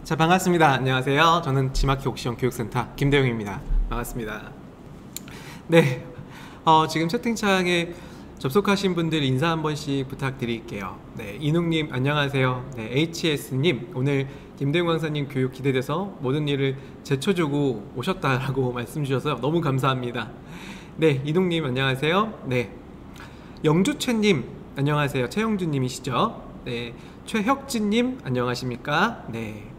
자, 반갑습니다. 안녕하세요. 저는 지마키 옥시원 교육센터 김대용입니다. 반갑습니다. 네, 지금 채팅창에 접속하신 분들 인사 한 번씩 부탁드릴게요. 네, 이능님 안녕하세요. 네, HS님 오늘 김대용 강사님 교육 기대돼서 모든 일을 제쳐주고 오셨다라고 말씀 주셔서 너무 감사합니다. 네, 이능님 안녕하세요. 네, 영주채님 안녕하세요. 최영주님이시죠? 네, 최혁진님 안녕하십니까? 네.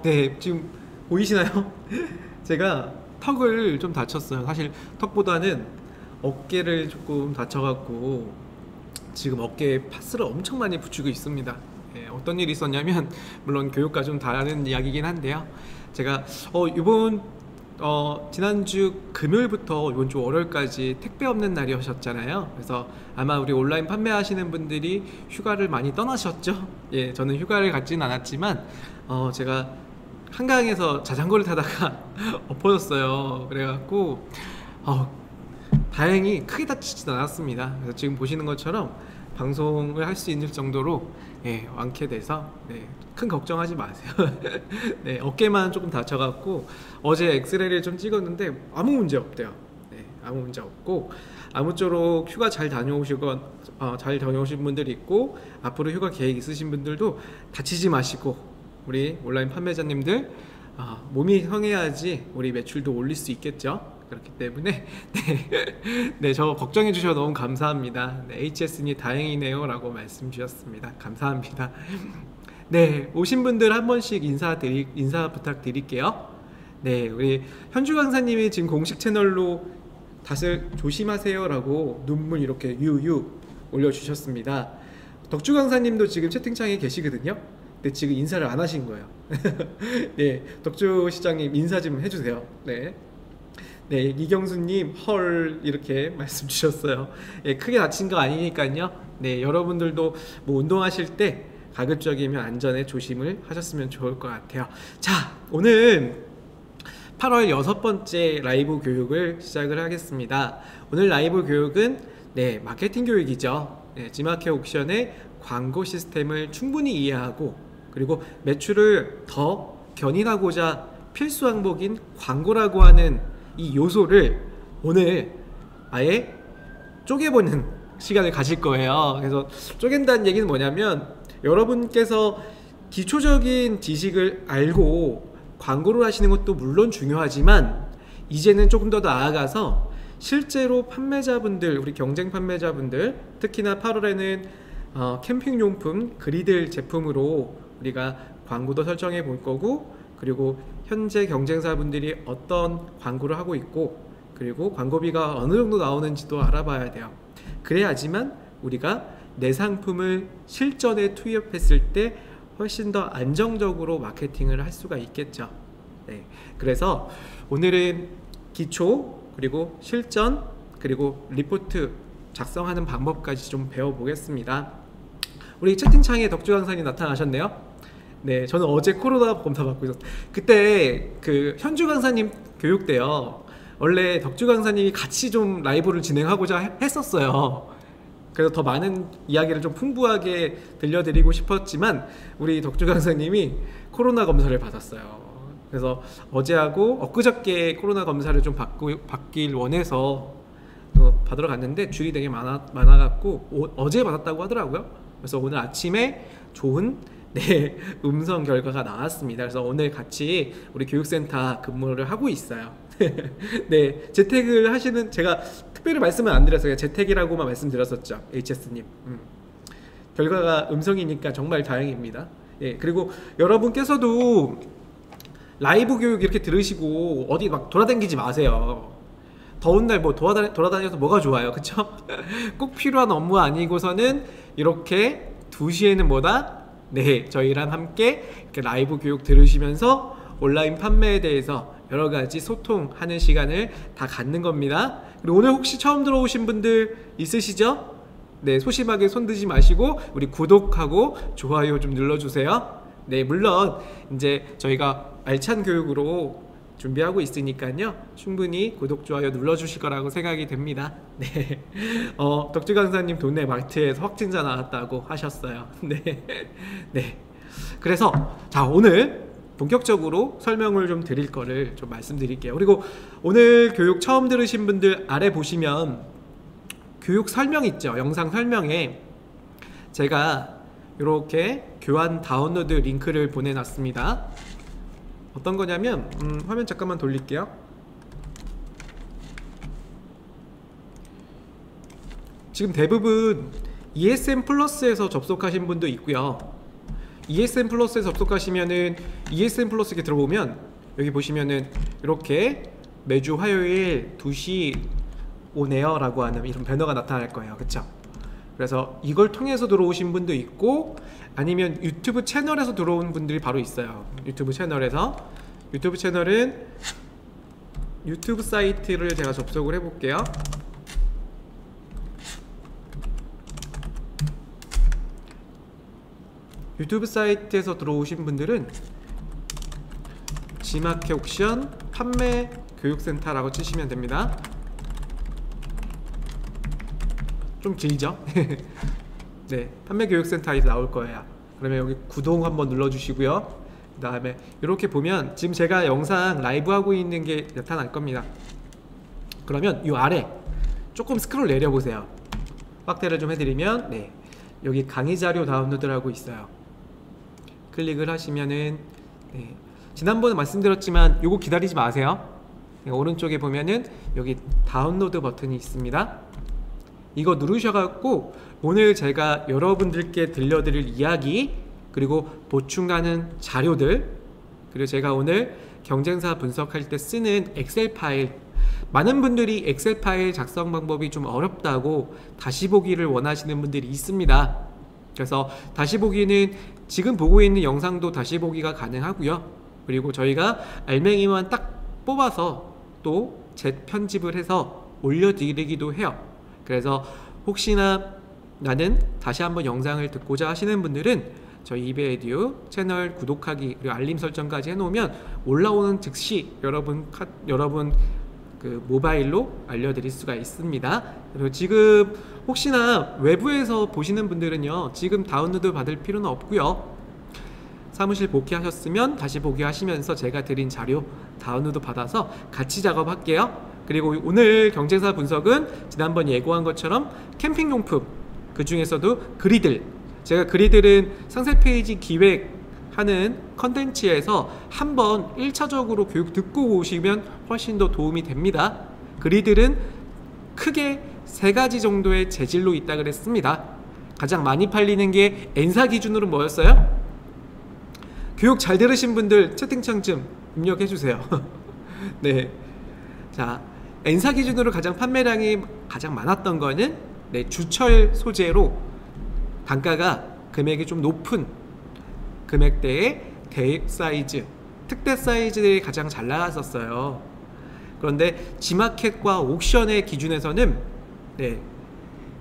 네, 지금 보이시나요? 제가 턱을 좀 다쳤어요. 사실 턱보다는 어깨를 조금 다쳐갖고 지금 어깨에 파스를 엄청 많이 붙이고 있습니다. 어떤 일이 있었냐면, 물론 교육과 좀 다른 이야기긴 한데요. 제가 지난주 금요일부터 이번 주 월요일까지 택배 없는 날이셨잖아요. 그래서 아마 우리 온라인 판매하시는 분들이 휴가를 많이 떠나셨죠. 예, 저는 휴가를 갖진 않았지만 제가 한강에서 자전거를 타다가 엎어졌어요. 그래갖고 다행히 크게 다치진 않았습니다. 그래서 지금 보시는 것처럼 방송을 할 수 있는 정도로 완쾌돼서 큰 걱정하지 마세요. 네, 어깨만 조금 다쳐갖고 어제 엑스레이를 좀 찍었는데 아무 문제 없대요. 네, 아무 문제 없고 아무쪼록 휴가 잘 다녀오신 분들 있고 앞으로 휴가 계획 있으신 분들도 다치지 마시고 우리 온라인 판매자님들 몸이 성해야지 우리 매출도 올릴 수 있겠죠. 그렇기 때문에 네, 저 걱정해 주셔서 너무 감사합니다. 네, HS님 다행이네요 라고 말씀 주셨습니다. 감사합니다. 네, 오신 분들 한 번씩 인사 부탁드릴게요. 네, 우리 현주 강사님이 지금 공식 채널로 다들 조심하세요 라고 눈물 이렇게 유유 올려주셨습니다. 덕주 강사님도 지금 채팅창에 계시거든요. 근데 지금 인사를 안 하신 거예요. 네, 덕주 시장님 인사 좀 해주세요. 네. 네, 이경수님 헐 이렇게 말씀 주셨어요. 크게 다친 거 아니니까요. 네, 여러분들도 뭐 운동하실 때 가급적이면 안전에 조심을 하셨으면 좋을 것 같아요. 자, 오늘 8월 6번째 라이브 교육을 시작을 하겠습니다. 오늘 라이브 교육은 마케팅 교육이죠. 지마켓 옥션의 광고 시스템을 충분히 이해하고 그리고 매출을 더 견인하고자 필수 항목인 광고라고 하는 이 요소를 오늘 아예 쪼개보는 시간을 가질 거예요. 그래서 쪼갠다는 얘기는 뭐냐면 여러분께서 기초적인 지식을 알고 광고를 하시는 것도 물론 중요하지만 이제는 조금 더 나아가서 실제로 판매자분들, 우리 경쟁 판매자분들, 특히나 8월에는 캠핑용품 그리들 제품으로 우리가 광고도 설정해 볼 거고 그리고 현재 경쟁사분들이 어떤 광고를 하고 있고 그리고 광고비가 어느 정도 나오는지도 알아봐야 돼요. 그래야지만 우리가 내 상품을 실전에 투입했을 때 훨씬 더 안정적으로 마케팅을 할 수가 있겠죠. 네, 그래서 오늘은 기초 그리고 실전 그리고 리포트 작성하는 방법까지 좀 배워보겠습니다. 우리 채팅창에 덕주 강사님 나타나셨네요. 네, 저는 어제 코로나 검사 받고 있었어요. 그때 그 현주 강사님 교육 때요, 원래 덕주 강사님이 같이 좀 라이브를 진행하고자 했었어요. 그래서 더 많은 이야기를 좀 풍부하게 들려드리고 싶었지만 우리 덕주 강사님이 코로나 검사를 받았어요. 그래서 어제하고 엊그저께 코로나 검사를 좀 받길 원해서 받으러 갔는데 줄이 되게 많아갖고 어제 받았다고 하더라고요. 그래서 오늘 아침에 좋은 음성 결과가 나왔습니다. 그래서 오늘 같이 우리 교육센터 근무를 하고 있어요. 네, 재택을 하시는, 제가 특별히 말씀을 안 드렸어요. 재택이라고만 말씀드렸었죠. HS님. 결과가 음성이니까 정말 다행입니다. 예, 그리고 여러분께서도 라이브 교육 이렇게 들으시고 어디 막 돌아다니지 마세요. 더운 날 뭐 돌아다녀서 뭐가 좋아요, 그쵸? 꼭 필요한 업무 아니고서는 이렇게 2시에는 뭐다? 네, 저희랑 함께 이렇게 라이브 교육 들으시면서 온라인 판매에 대해서 여러 가지 소통하는 시간을 다 갖는 겁니다. 그리고 오늘 혹시 처음 들어오신 분들 있으시죠? 네, 소심하게 손 드지 마시고 우리 구독하고 좋아요 좀 눌러주세요. 네, 물론 이제 저희가 알찬 교육으로 준비하고 있으니까요, 충분히 구독, 좋아요 눌러주실 거라고 생각이 됩니다. 네, 덕주 강사님 동네 마트에서 확진자 나왔다고 하셨어요. 네, 네, 그래서 자, 오늘 본격적으로 설명을 좀 드릴 거를 좀 말씀드릴게요. 그리고 오늘 교육 처음 들으신 분들 아래 보시면 교육 설명 있죠. 영상 설명에 제가 이렇게 교환 다운로드 링크를 보내놨습니다. 어떤 거냐면 화면 잠깐만 돌릴게요. 지금 대부분 ESM 플러스에서 접속하신 분도 있고요. ESM 플러스에 접속하시면은 ESM 플러스 이렇게 들어보면 여기 보시면은 이렇게 매주 화요일 2시 오네요 라고 하는 이런 배너가 나타날 거예요. 그쵸? 그래서 이걸 통해서 들어오신 분도 있고 아니면 유튜브 채널에서 들어온 분들이 바로 있어요. 유튜브 채널에서. 유튜브 채널은 유튜브 사이트를 제가 접속을 해볼게요. 유튜브 사이트에서 들어오신 분들은 지마켓 옥션 판매 교육센터라고 치시면 됩니다. 좀 길죠? 네, 판매 교육센터에서 나올 거예요. 그러면 여기 구독 한번 눌러주시고요. 그 다음에 이렇게 보면 지금 제가 영상 라이브 하고 있는 게 나타날 겁니다. 그러면 이 아래 조금 스크롤 내려보세요. 확대를 좀 해드리면 네, 여기 강의 자료 다운로드라고 있어요. 클릭을 하시면은 네, 지난번에 말씀드렸지만 요거 기다리지 마세요. 네, 오른쪽에 보면은 여기 다운로드 버튼이 있습니다. 이거 누르셔갖고 오늘 제가 여러분들께 들려드릴 이야기 그리고 보충하는 자료들 그리고 제가 오늘 경쟁사 분석할 때 쓰는 엑셀 파일, 많은 분들이 엑셀 파일 작성 방법이 좀 어렵다고 다시 보기를 원하시는 분들이 있습니다. 그래서 다시 보기는 지금 보고 있는 영상도 다시 보기가 가능하고요. 그리고 저희가 알맹이만 딱 뽑아서 또 재편집을 해서 올려드리기도 해요. 그래서 혹시나 나는 다시 한번 영상을 듣고자 하시는 분들은 저희 이베에듀 채널 구독하기 그리고 알림 설정까지 해놓으면 올라오는 즉시 여러분 그 모바일로 알려드릴 수가 있습니다. 그리고 지금 혹시나 외부에서 보시는 분들은요, 지금 다운로드 받을 필요는 없고요. 사무실 복귀하셨으면 다시 복귀하시면서 제가 드린 자료 다운로드 받아서 같이 작업할게요. 그리고 오늘 경쟁사 분석은 지난번 예고한 것처럼 캠핑용품, 그 중에서도 그리들, 제가 그리들은 상세 페이지 기획하는 컨텐츠에서 한번 1차적으로 교육 듣고 오시면 훨씬 더 도움이 됩니다. 그리들은 크게 3가지 정도의 재질로 있다 그랬습니다. 가장 많이 팔리는 게 N사 기준으로 뭐였어요? 교육 잘 들으신 분들 채팅창 좀 입력해 주세요. 네, 자, N사 기준으로 가장 판매량이 가장 많았던 거는 네, 주철 소재로 단가가 금액이 좀 높은 금액대의 대사이즈, 특대 사이즈들이 가장 잘 나갔었어요. 그런데 지마켓과 옥션의 기준에서는 네,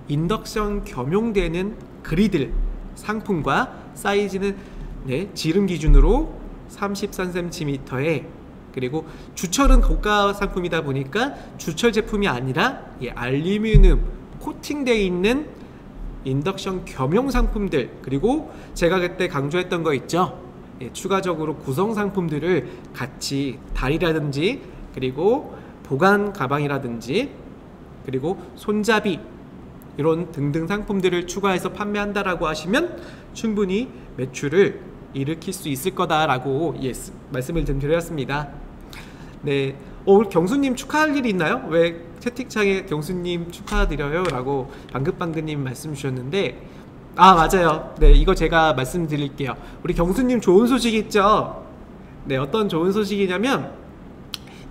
인덕션 겸용되는 그리들 상품과 사이즈는 네, 지름 기준으로 33cm에 그리고 주철은 고가 상품이다 보니까 주철 제품이 아니라 예, 알루미늄 코팅되어 있는 인덕션 겸용 상품들, 그리고 제가 그때 강조했던 거 있죠. 예, 추가적으로 구성 상품들을 같이 다리라든지 그리고 보관 가방이라든지 그리고 손잡이 이런 등등 상품들을 추가해서 판매한다라고 하시면 충분히 매출을 일으킬 수 있을 거다라고 말씀을 좀 드렸습니다. 네, 오늘 경수님 축하할 일이 있나요? 왜 채팅창에 경수님 축하드려요 라고 방긋방긋님 말씀 주셨는데, 아 맞아요. 네, 이거 제가 말씀드릴게요. 우리 경수님 좋은 소식 있죠? 네, 어떤 좋은 소식이냐면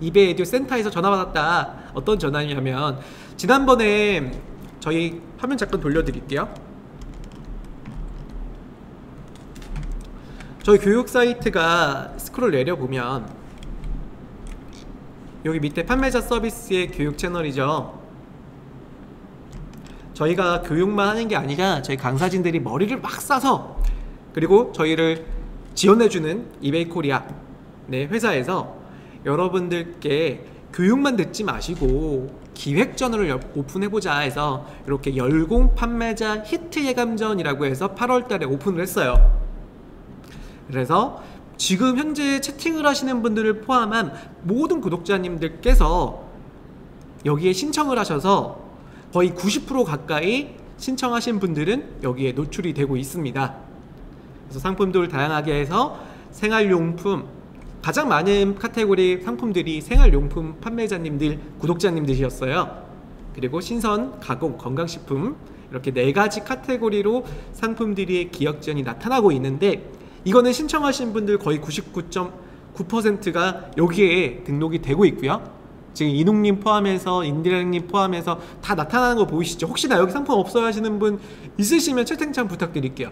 이베에듀 센터에서 전화 받았다. 어떤 전화냐면 지난번에 저희 화면 잠깐 돌려드릴게요. 저희 교육 사이트가 스크롤 내려보면 여기 밑에 판매자 서비스의 교육 채널이죠. 저희가 교육만 하는 게 아니라 저희 강사진들이 머리를 막 싸서 그리고 저희를 지원해주는 이베이 코리아 네, 회사에서 여러분들께 교육만 듣지 마시고 기획전을 오픈해보자 해서 이렇게 열공 판매자 히트 예감전이라고 해서 8월달에 오픈을 했어요. 그래서 지금 현재 채팅을 하시는 분들을 포함한 모든 구독자님들께서 여기에 신청을 하셔서 거의 90% 가까이 신청하신 분들은 여기에 노출이 되고 있습니다. 그래서 상품들 다양하게 해서 생활용품, 가장 많은 카테고리 상품들이 생활용품 판매자님들, 구독자님들이었어요. 그리고 신선, 가공, 건강식품, 이렇게 4가지 카테고리로 상품들이 기역전이 나타나고 있는데, 이거는 신청하신 분들 거의 99.9%가 여기에 등록이 되고 있고요. 지금 이농님 포함해서 인디랑님 포함해서 다 나타나는 거 보이시죠? 혹시나 여기 상품 없어요 하시는 분 있으시면 채팅창 부탁드릴게요.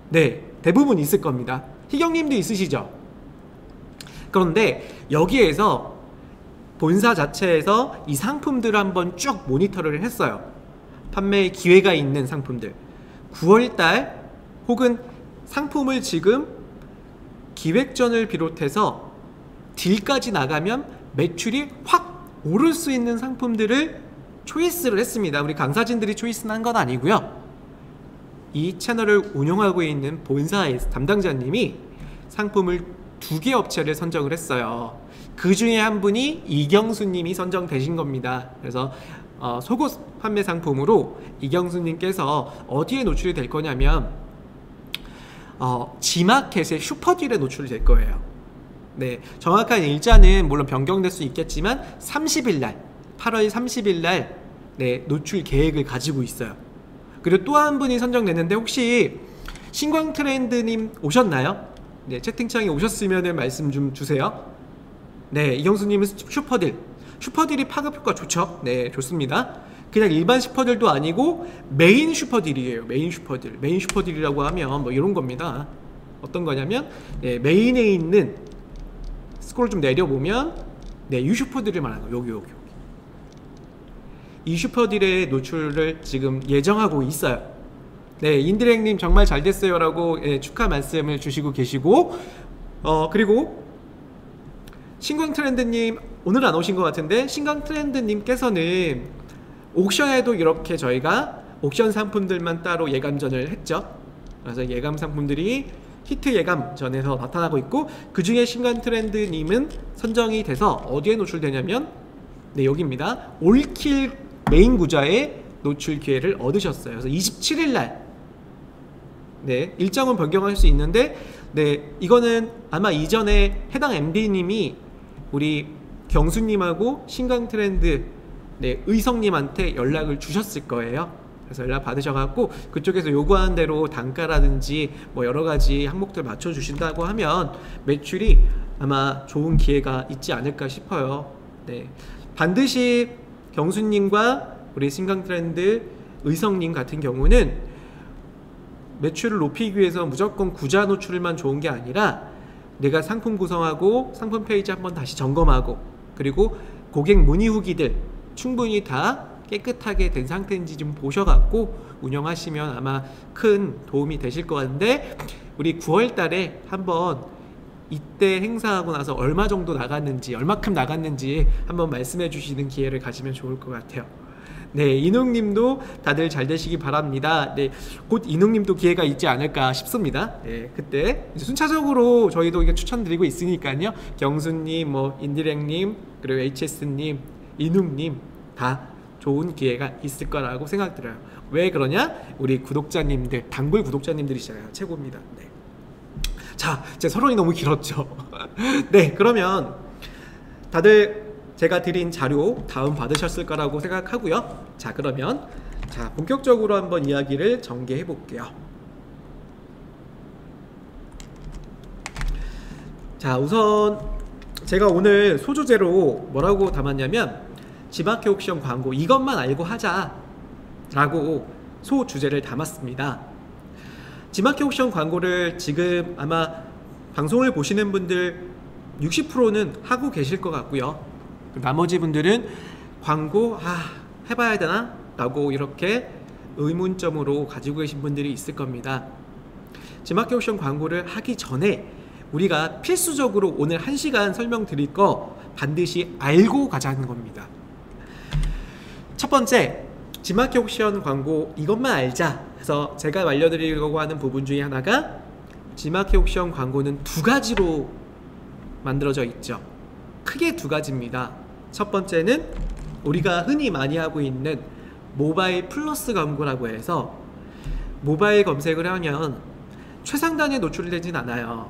네, 대부분 있을 겁니다. 희경님도 있으시죠? 그런데 여기에서 본사 자체에서 이 상품들을 한번 쭉 모니터를 했어요. 판매 기회가 있는 상품들, 9월달 혹은 상품을 지금 기획전을 비롯해서 딜까지 나가면 매출이 확 오를 수 있는 상품들을 초이스를 했습니다. 우리 강사진들이 초이스는 한 건 아니고요. 이 채널을 운영하고 있는 본사의 담당자님이 상품을 2개 업체를 선정을 했어요. 그 중에 한 분이 이경수님이 선정되신 겁니다. 그래서 속옷 판매 상품으로 이경수님께서 어디에 노출이 될 거냐면 지마켓의 슈퍼딜에 노출이 될 거예요. 네, 정확한 일자는 물론 변경될 수 있겠지만 30일날, 8월 30일날 네, 노출 계획을 가지고 있어요. 그리고 또 한 분이 선정됐는데, 혹시 신광트렌드님 오셨나요? 네, 채팅창에 오셨으면 말씀 좀 주세요. 네, 이경수님은 슈퍼딜이 파급 효과 좋죠? 네, 좋습니다. 그냥 일반 슈퍼딜도 아니고 메인 슈퍼딜이에요. 메인 슈퍼딜이라고 하면 뭐 이런 겁니다. 어떤 거냐면 메인에 있는, 스크롤 좀 내려보면 이 슈퍼딜을 말하는 거예요. 여기 이 슈퍼딜의 노출을 지금 예정하고 있어요. 네, 인디랭님 정말 잘 됐어요 라고 축하 말씀을 주시고 계시고, 그리고 신광트렌드님 오늘 안 오신 것 같은데, 신광트렌드님께서는 옥션에도 이렇게 저희가 옥션 상품들만 따로 예감전을 했죠. 그래서 예감 상품들이 히트 예감전에서 나타나고 있고, 그 중에 신광트렌드님은 선정이 돼서 어디에 노출되냐면 여기입니다. 올킬 메인 구좌에 노출 기회를 얻으셨어요. 그래서 27일날 일정은 변경할 수 있는데, 이거는 아마 이전에 해당 MD님이 우리 경수님하고 신광트렌드 의성님한테 연락을 주셨을 거예요. 그래서 연락 받으셔갖고 그쪽에서 요구하는 대로 단가라든지 뭐 여러가지 항목들 맞춰주신다고 하면 매출이 아마 좋은 기회가 있지 않을까 싶어요. 네, 반드시 경수님과 우리 신광트렌드 의성님 같은 경우는 매출을 높이기 위해서 무조건 구자 노출만 좋은 게 아니라, 내가 상품 구성하고 상품 페이지 한번 다시 점검하고, 그리고 고객 문의 후기들 충분히 다 깨끗하게 된 상태인지 좀 보셔갖고 운영하시면 아마 큰 도움이 되실 것 같은데, 우리 9월 달에 한번 이때 행사하고 나서 얼마 정도 나갔는지, 얼마큼 나갔는지 한번 말씀해 주시는 기회를 가지면 좋을 것 같아요. 네, 이농님도 다들 잘 되시기 바랍니다. 네, 곧 이농님도 기회가 있지 않을까 싶습니다. 네, 그때 순차적으로 저희도 이게 추천드리고 있으니까요. 경수님, 뭐 인디랭님, 그리고 HS님, 이농님 다 좋은 기회가 있을 거라고 생각들어요. 왜 그러냐? 우리 구독자님들, 단골 구독자님들이시잖아요. 최고입니다. 네. 자, 제 서론이 너무 길었죠. 네, 그러면 다들 제가 드린 자료 다운 받으셨을 거라고 생각하고요. 자, 그러면 본격적으로 한번 이야기를 전개해 볼게요. 자, 우선 제가 오늘 소주제로 뭐라고 담았냐면, 지마켓 옥션 광고 이것만 알고 하자 라고 소주제를 담았습니다. 지마켓 옥션 광고를 지금 아마 방송을 보시는 분들 60%는 하고 계실 것 같고요. 나머지 분들은 광고 해봐야 되나? 라고 이렇게 의문점으로 가지고 계신 분들이 있을 겁니다. 지마켓 옥션 광고를 하기 전에 우리가 필수적으로 오늘 1시간 설명드릴 거 반드시 알고 가자는 겁니다. 첫 번째, 지마켓 옥션 광고 이것만 알자 해서 제가 알려드리려고 하는 부분 중에 하나가 G마켓 옥션 광고는 두 가지로 만들어져 있죠. 크게 두 가지입니다. 첫 번째는 우리가 흔히 많이 하고 있는 모바일 플러스 광고라고 해서 모바일 검색을 하면 최상단에 노출되진 않아요.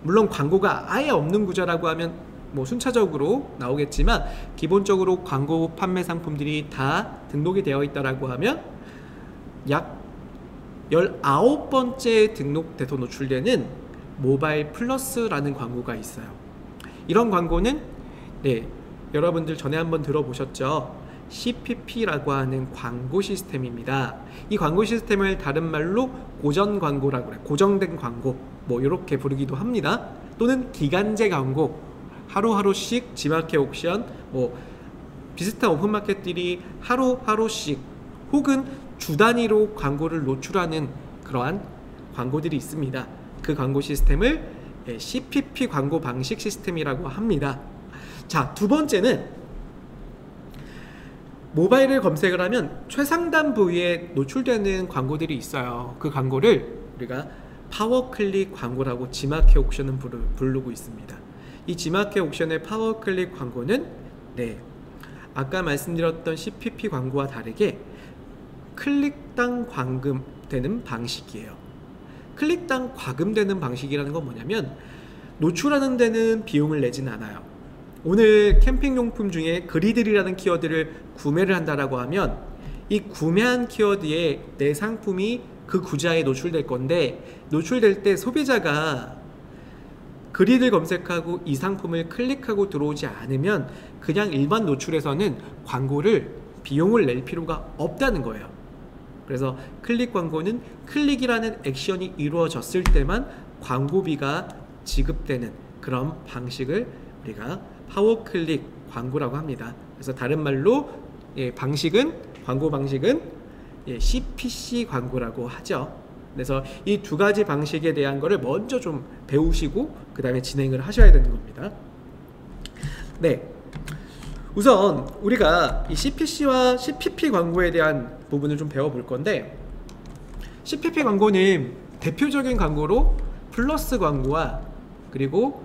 물론 광고가 아예 없는 구조라고 하면 뭐 순차적으로 나오겠지만 기본적으로 광고 판매 상품들이 다 등록이 되어 있다라고 하면 약 19번째 등록돼서 노출되는 모바일 플러스라는 광고가 있어요. 이런 광고는 여러분들 전에 한번 들어보셨죠? CPP라고 하는 광고 시스템입니다. 이 광고 시스템을 다른 말로 고전 광고라고 해요. 고정된 광고 뭐 이렇게 부르기도 합니다. 또는 기간제 광고, 하루하루씩 G마켓 옥션 뭐 비슷한 오픈마켓들이 하루하루씩 혹은 주 단위로 광고를 노출하는 그러한 광고들이 있습니다. 그 광고 시스템을 CPP 광고 방식 시스템이라고 합니다. 자, 두 번째는 모바일을 검색을 하면 최상단 부위에 노출되는 광고들이 있어요. 그 광고를 우리가 파워클릭 광고라고 G마켓 옥션은 부르고 있습니다. 이 G마켓 옥션의 파워클릭 광고는 아까 말씀드렸던 CPP 광고와 다르게 클릭당 과금되는 방식이에요. 클릭당 과금되는 방식이라는 건 뭐냐면 노출하는 데는 비용을 내진 않아요. 오늘 캠핑용품 중에 그리들이라는 키워드를 구매를 한다라고 하면 이 구매한 키워드에 내 상품이 그 구자에 노출될 건데 노출될 때 소비자가 그리들 검색하고 이 상품을 클릭하고 들어오지 않으면 그냥 일반 노출에서는 광고를 비용을 낼 필요가 없다는 거예요. 그래서 클릭 광고는 클릭이라는 액션이 이루어졌을 때만 광고비가 지급되는 그런 방식을 우리가 파워클릭 광고라고 합니다. 그래서 다른 말로 광고 방식은 CPC 광고라고 하죠. 그래서 이 두 가지 방식에 대한 거를 먼저 좀 배우시고 그 다음에 진행을 하셔야 되는 겁니다. 우선 우리가 이 CPC와 CPP 광고에 대한 부분을 좀 배워볼 건데, CPP 광고는 대표적인 광고로 플러스 광고와 그리고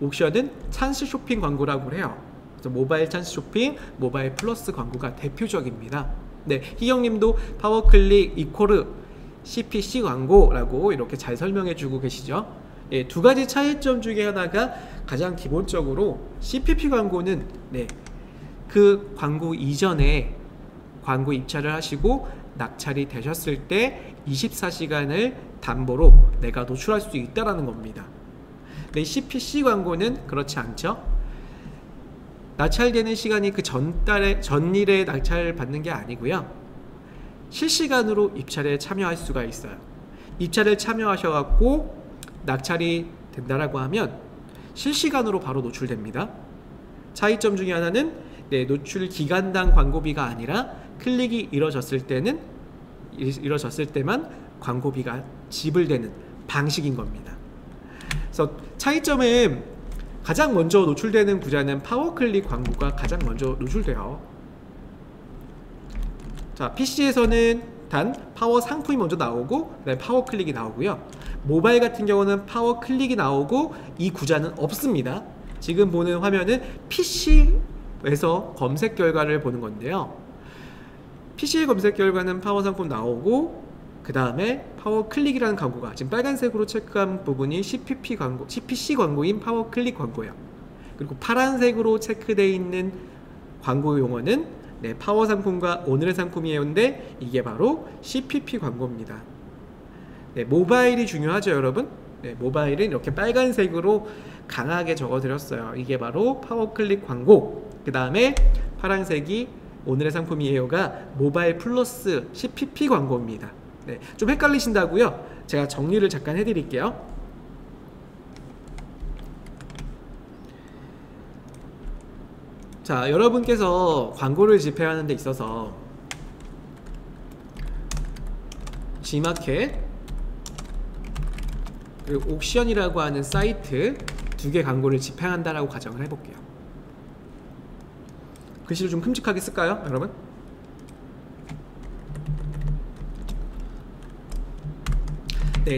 옥션은 찬스 쇼핑 광고라고 해요. 그래서 모바일 찬스 쇼핑, 모바일 플러스 광고가 대표적입니다. 희경님도 파워클릭 이코르 CPC 광고라고 이렇게 잘 설명해 주고 계시죠. 두 가지 차이점 중에 하나가 가장 기본적으로 CPP 광고는 그 광고 이전에 광고 입찰을 하시고 낙찰이 되셨을 때 24시간을 담보로 내가 노출할 수 있다라는 겁니다. CPC 광고는 그렇지 않죠. 낙찰되는 시간이 그 전일에 낙찰을 받는 게 아니고요. 실시간으로 입찰에 참여할 수가 있어요. 입찰에 참여하셔갖고 낙찰이 된다라고 하면 실시간으로 바로 노출됩니다. 차이점 중에 하나는 노출 기간당 광고비가 아니라 클릭이 이루어졌을 때만 광고비가 지불되는 방식인 겁니다. 그래서 차이점은 가장 먼저 노출되는 구자는 파워클릭 광고가 가장 먼저 노출돼요. 자, PC에서는 단 파워 상품이 먼저 나오고 그다음에 파워클릭이 나오고요. 모바일 같은 경우는 파워클릭이 나오고 이 구자는 없습니다. 지금 보는 화면은 PC에서 검색 결과를 보는 건데요. PC의 검색 결과는 파워 상품 나오고 그 다음에 파워클릭이라는 광고가 지금 빨간색으로 체크한 부분이 CPP 광고, CPC 광고인 파워클릭 광고예요. 그리고 파란색으로 체크되어 있는 광고 용어는 파워 상품과 오늘의 상품이었는데 이게 바로 CPP 광고입니다. 모바일이 중요하죠, 여러분. 모바일은 이렇게 빨간색으로 강하게 적어드렸어요. 이게 바로 파워클릭 광고. 그 다음에 파란색이 오늘의 상품이에요가 모바일 플러스 CPP 광고입니다. 좀 헷갈리신다고요? 제가 정리를 잠깐 해드릴게요. 자, 여러분께서 광고를 집행하는 데 있어서 G마켓 그리고 옥션이라고 하는 사이트 두 개 광고를 집행한다라고 가정을 해볼게요. 글씨를 좀 큼직하게 쓸까요, 여러분?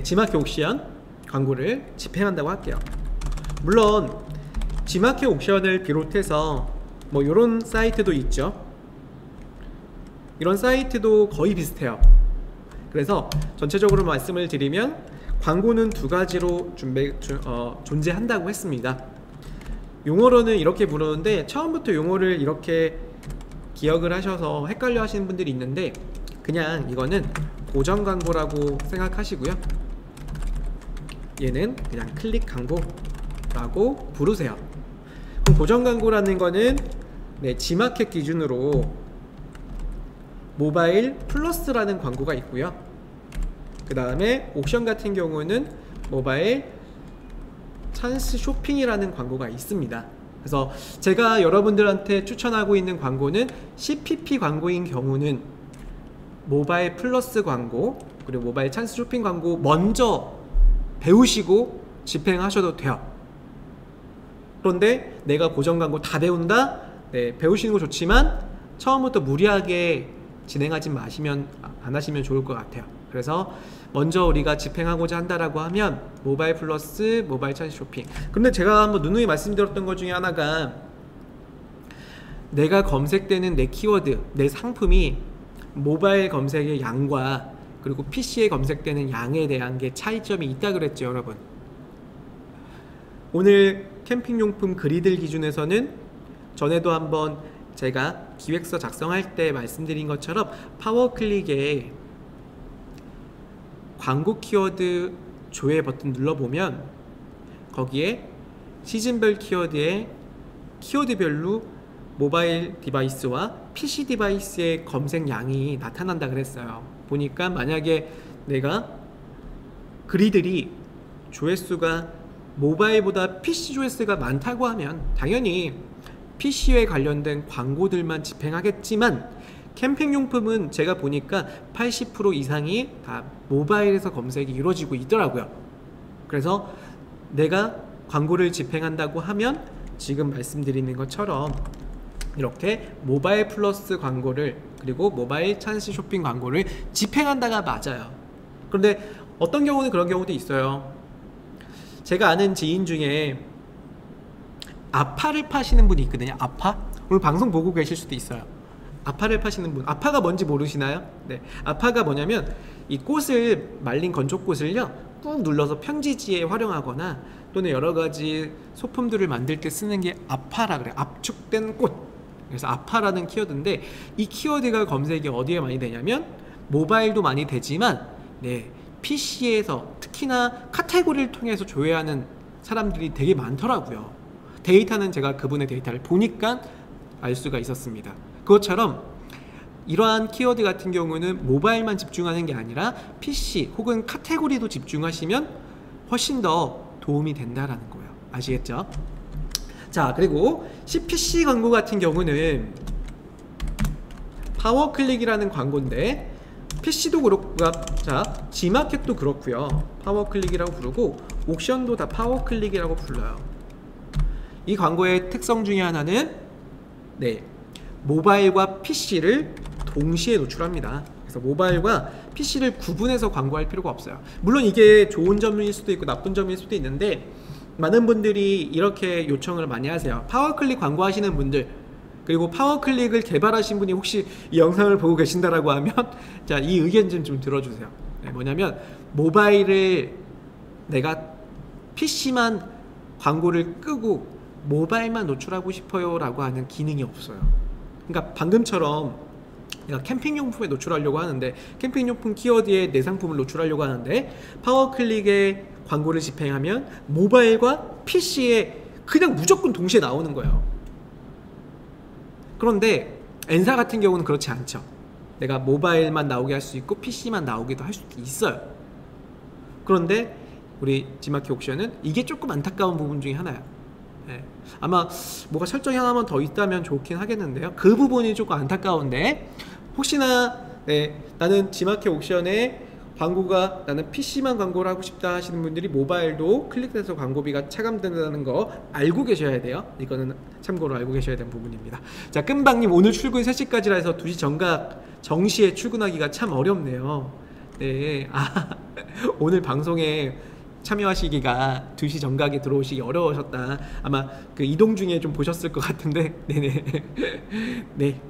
G마켓 옥션 광고를 집행한다고 할게요. 물론 G마켓 옥션을 비롯해서 뭐 이런 사이트도 있죠. 이런 사이트도 거의 비슷해요. 그래서 전체적으로 말씀을 드리면 광고는 두 가지로 존재한다고 했습니다. 용어로는 이렇게 부르는데 처음부터 용어를 이렇게 기억을 하셔서 헷갈려 하시는 분들이 있는데 그냥 이거는 고정 광고라고 생각하시고요. 얘는 그냥 클릭 광고라고 부르세요. 그럼 고정 광고라는 거는 G마켓 기준으로 모바일 플러스라는 광고가 있고요. 그 다음에 옥션 같은 경우는 모바일 찬스 쇼핑이라는 광고가 있습니다. 그래서 제가 여러분들한테 추천하고 있는 광고는 CPP 광고인 경우는 모바일 플러스 광고 그리고 모바일 찬스 쇼핑 광고 먼저 배우시고 집행하셔도 돼요. 그런데 내가 고정 광고 다 배운다? 배우시는 거 좋지만 처음부터 무리하게 진행하지 마시면 안 하시면 좋을 것 같아요. 그래서 먼저 우리가 집행하고자 한다라고 하면 모바일 플러스 모바일 찬스 쇼핑. 근데 제가 한번 누누이 말씀드렸던 것 중에 하나가 내가 검색되는 내 키워드, 내 상품이 모바일 검색의 양과 그리고 PC에 검색되는 양에 대한 게 차이점이 있다 그랬죠, 여러분. 오늘 캠핑용품 그리들 기준에서는 전에도 한번 제가 기획서 작성할 때 말씀드린 것처럼 파워클릭에 광고 키워드 조회 버튼 눌러보면 거기에 시즌별 키워드에 키워드별로 모바일 디바이스와 PC 디바이스의 검색량이 나타난다 그랬어요. 보니까 만약에 내가 그리들이 조회수가 모바일보다 PC 조회수가 많다고 하면 당연히 PC에 관련된 광고들만 집행하겠지만 캠핑용품은 제가 보니까 80% 이상이 다 모바일에서 검색이 이루어지고 있더라고요. 그래서 내가 광고를 집행한다고 하면 지금 말씀드리는 것처럼 이렇게 모바일 플러스 광고를 그리고 모바일 찬스 쇼핑 광고를 집행한다가 맞아요. 그런데 어떤 경우는 그런 경우도 있어요. 제가 아는 지인 중에 아파를 파시는 분이 있거든요. 아파? 오늘 방송 보고 계실 수도 있어요. 아파를 파시는 분. 아파가 뭔지 모르시나요? 네, 아파가 뭐냐면 이 꽃을 말린 건조꽃을요 꾹 눌러서 편지지에 활용하거나 또는 여러가지 소품들을 만들 때 쓰는 게 아파라 그래요. 압축된 꽃. 그래서 아파라는 키워드인데 이 키워드가 검색이 어디에 많이 되냐면 모바일도 많이 되지만 PC에서 특히나 카테고리를 통해서 조회하는 사람들이 되게 많더라고요. 데이터는 제가 그분의 데이터를 보니까 알 수가 있었습니다. 그것처럼 이러한 키워드 같은 경우는 모바일만 집중하는 게 아니라 PC 혹은 카테고리도 집중하시면 훨씬 더 도움이 된다라는 거예요. 아시겠죠? 자, 그리고 CPC 광고 같은 경우는 파워클릭이라는 광고인데 PC도 그렇고, 자, G마켓도 그렇고요. 파워클릭이라고 부르고 옥션도 다 파워클릭이라고 불러요. 이 광고의 특성 중에 하나는 모바일과 PC를 동시에 노출합니다. 그래서 모바일과 PC를 구분해서 광고할 필요가 없어요. 물론 이게 좋은 점일 수도 있고 나쁜 점일 수도 있는데 많은 분들이 이렇게 요청을 많이 하세요. 파워클릭 광고 하시는 분들 그리고 파워클릭을 개발하신 분이 혹시 이 영상을 보고 계신다라고 하면 자, 이 의견 좀 들어주세요. 뭐냐면 모바일을 내가 PC만 광고를 끄고 모바일만 노출하고 싶어요 라고 하는 기능이 없어요. 그러니까 방금처럼 내가 캠핑용품에 노출하려고 하는데 캠핑용품 키워드에 내 상품을 노출하려고 하는데 파워클릭에 광고를 집행하면 모바일과 PC에 그냥 무조건 동시에 나오는 거예요. 그런데 N사 같은 경우는 그렇지 않죠. 내가 모바일만 나오게 할 수 있고 PC만 나오기도 할 수도 있어요. 그런데 우리 G마켓 옥션은 이게 조금 안타까운 부분 중에 하나예요. 아마 뭐가 설정이 하나만 더 있다면 좋긴 하겠는데요. 그 부분이 조금 안타까운데 혹시나 나는 G마켓 옥션에 광고가 나는 PC만 광고를 하고 싶다 하시는 분들이 모바일도 클릭해서 광고비가 차감된다는 거 알고 계셔야 돼요. 이거는 참고로 알고 계셔야 되는 부분입니다. 자, 끈방님 오늘 출근 3시까지라 해서 2시 정각 정시에 출근하기가 참 어렵네요. 오늘 방송에 참여하시기가 2시 정각에 들어오시기 어려우셨다. 아마 그 이동 중에 좀 보셨을 것 같은데. 네네. 네.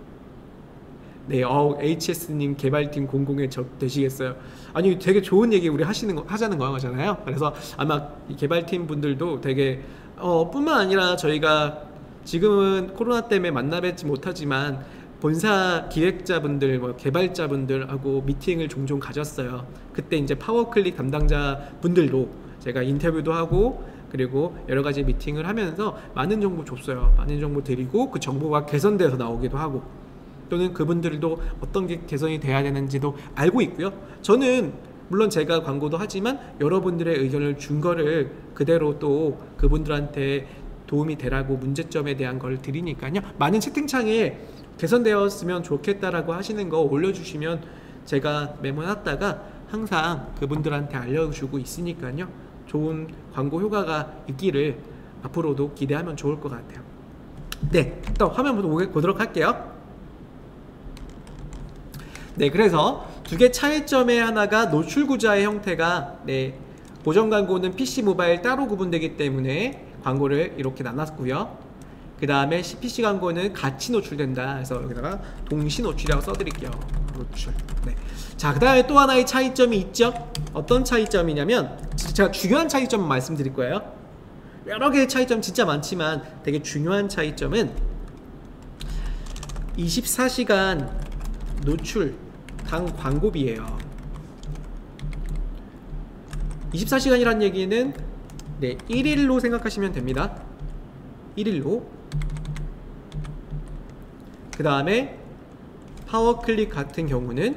네, HS님 개발팀 공공에 되시겠어요? 아니, 되게 좋은 얘기 우리 하자는 거잖아요. 그래서 아마 이 개발팀 분들도 되게 뿐만 아니라 저희가 지금은 코로나 때문에 만나 뵙지 못하지만 본사 기획자분들, 뭐 개발자분들하고 미팅을 종종 가졌어요. 그때 이제 파워클릭 담당자 분들도 제가 인터뷰도 하고 그리고 여러 가지 미팅을 하면서 많은 정보 줬어요. 많은 정보 드리고 그 정보가 개선돼서 나오기도 하고 또는 그분들도 어떤 게 개선이 돼야 되는지도 알고 있고요. 저는 물론 제가 광고도 하지만 여러분들의 의견을 준 거를 그대로 또 그분들한테 도움이 되라고 문제점에 대한 걸 드리니까요. 많은 채팅창에 개선되었으면 좋겠다라고 하시는 거 올려주시면 제가 메모해놨다가 항상 그분들한테 알려주고 있으니까요. 좋은 광고 효과가 있기를 앞으로도 기대하면 좋을 것 같아요. 네, 또 화면 보도록 할게요. 네, 그래서 두 개 차이점의 하나가 노출 구자의 형태가 고정 광고는 PC 모바일 따로 구분되기 때문에 광고를 이렇게 나눴고요. 그 다음에 PC 광고는 같이 노출된다 해서 여기다가 동시 노출이라고 써드릴게요. 노출. 네. 자, 그 다음에 또 하나의 차이점이 있죠. 어떤 차이점이냐면 제가 중요한 차이점 말씀드릴 거예요. 여러 개의 차이점 진짜 많지만 되게 중요한 차이점은 24시간 노출 당 광고비예요. 24시간이란 얘기는 1일로 생각하시면 됩니다. 1일로. 그 다음에 파워클릭 같은 경우는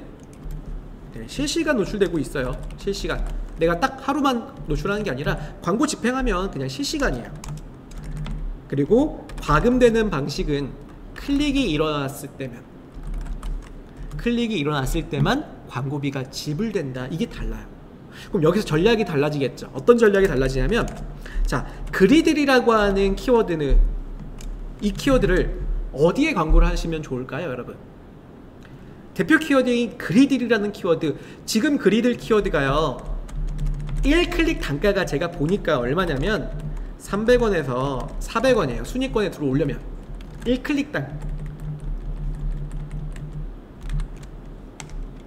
실시간 노출되고 있어요. 실시간. 내가 딱 하루만 노출하는 게 아니라 광고 집행하면 그냥 실시간이에요. 그리고 과금되는 방식은 클릭이 일어났을 때만 광고비가 지불된다. 이게 달라요. 그럼 여기서 전략이 달라지겠죠. 어떤 전략이 달라지냐면, 자, 그리들이라고 하는 키워드는 이 키워드를 어디에 광고를 하시면 좋을까요, 여러분? 대표 키워드인 그리들이라는 키워드. 지금 그리들 키워드가요 1클릭 단가가 제가 보니까 얼마냐면 300원에서 400원이에요. 순위권에 들어오려면 1클릭당.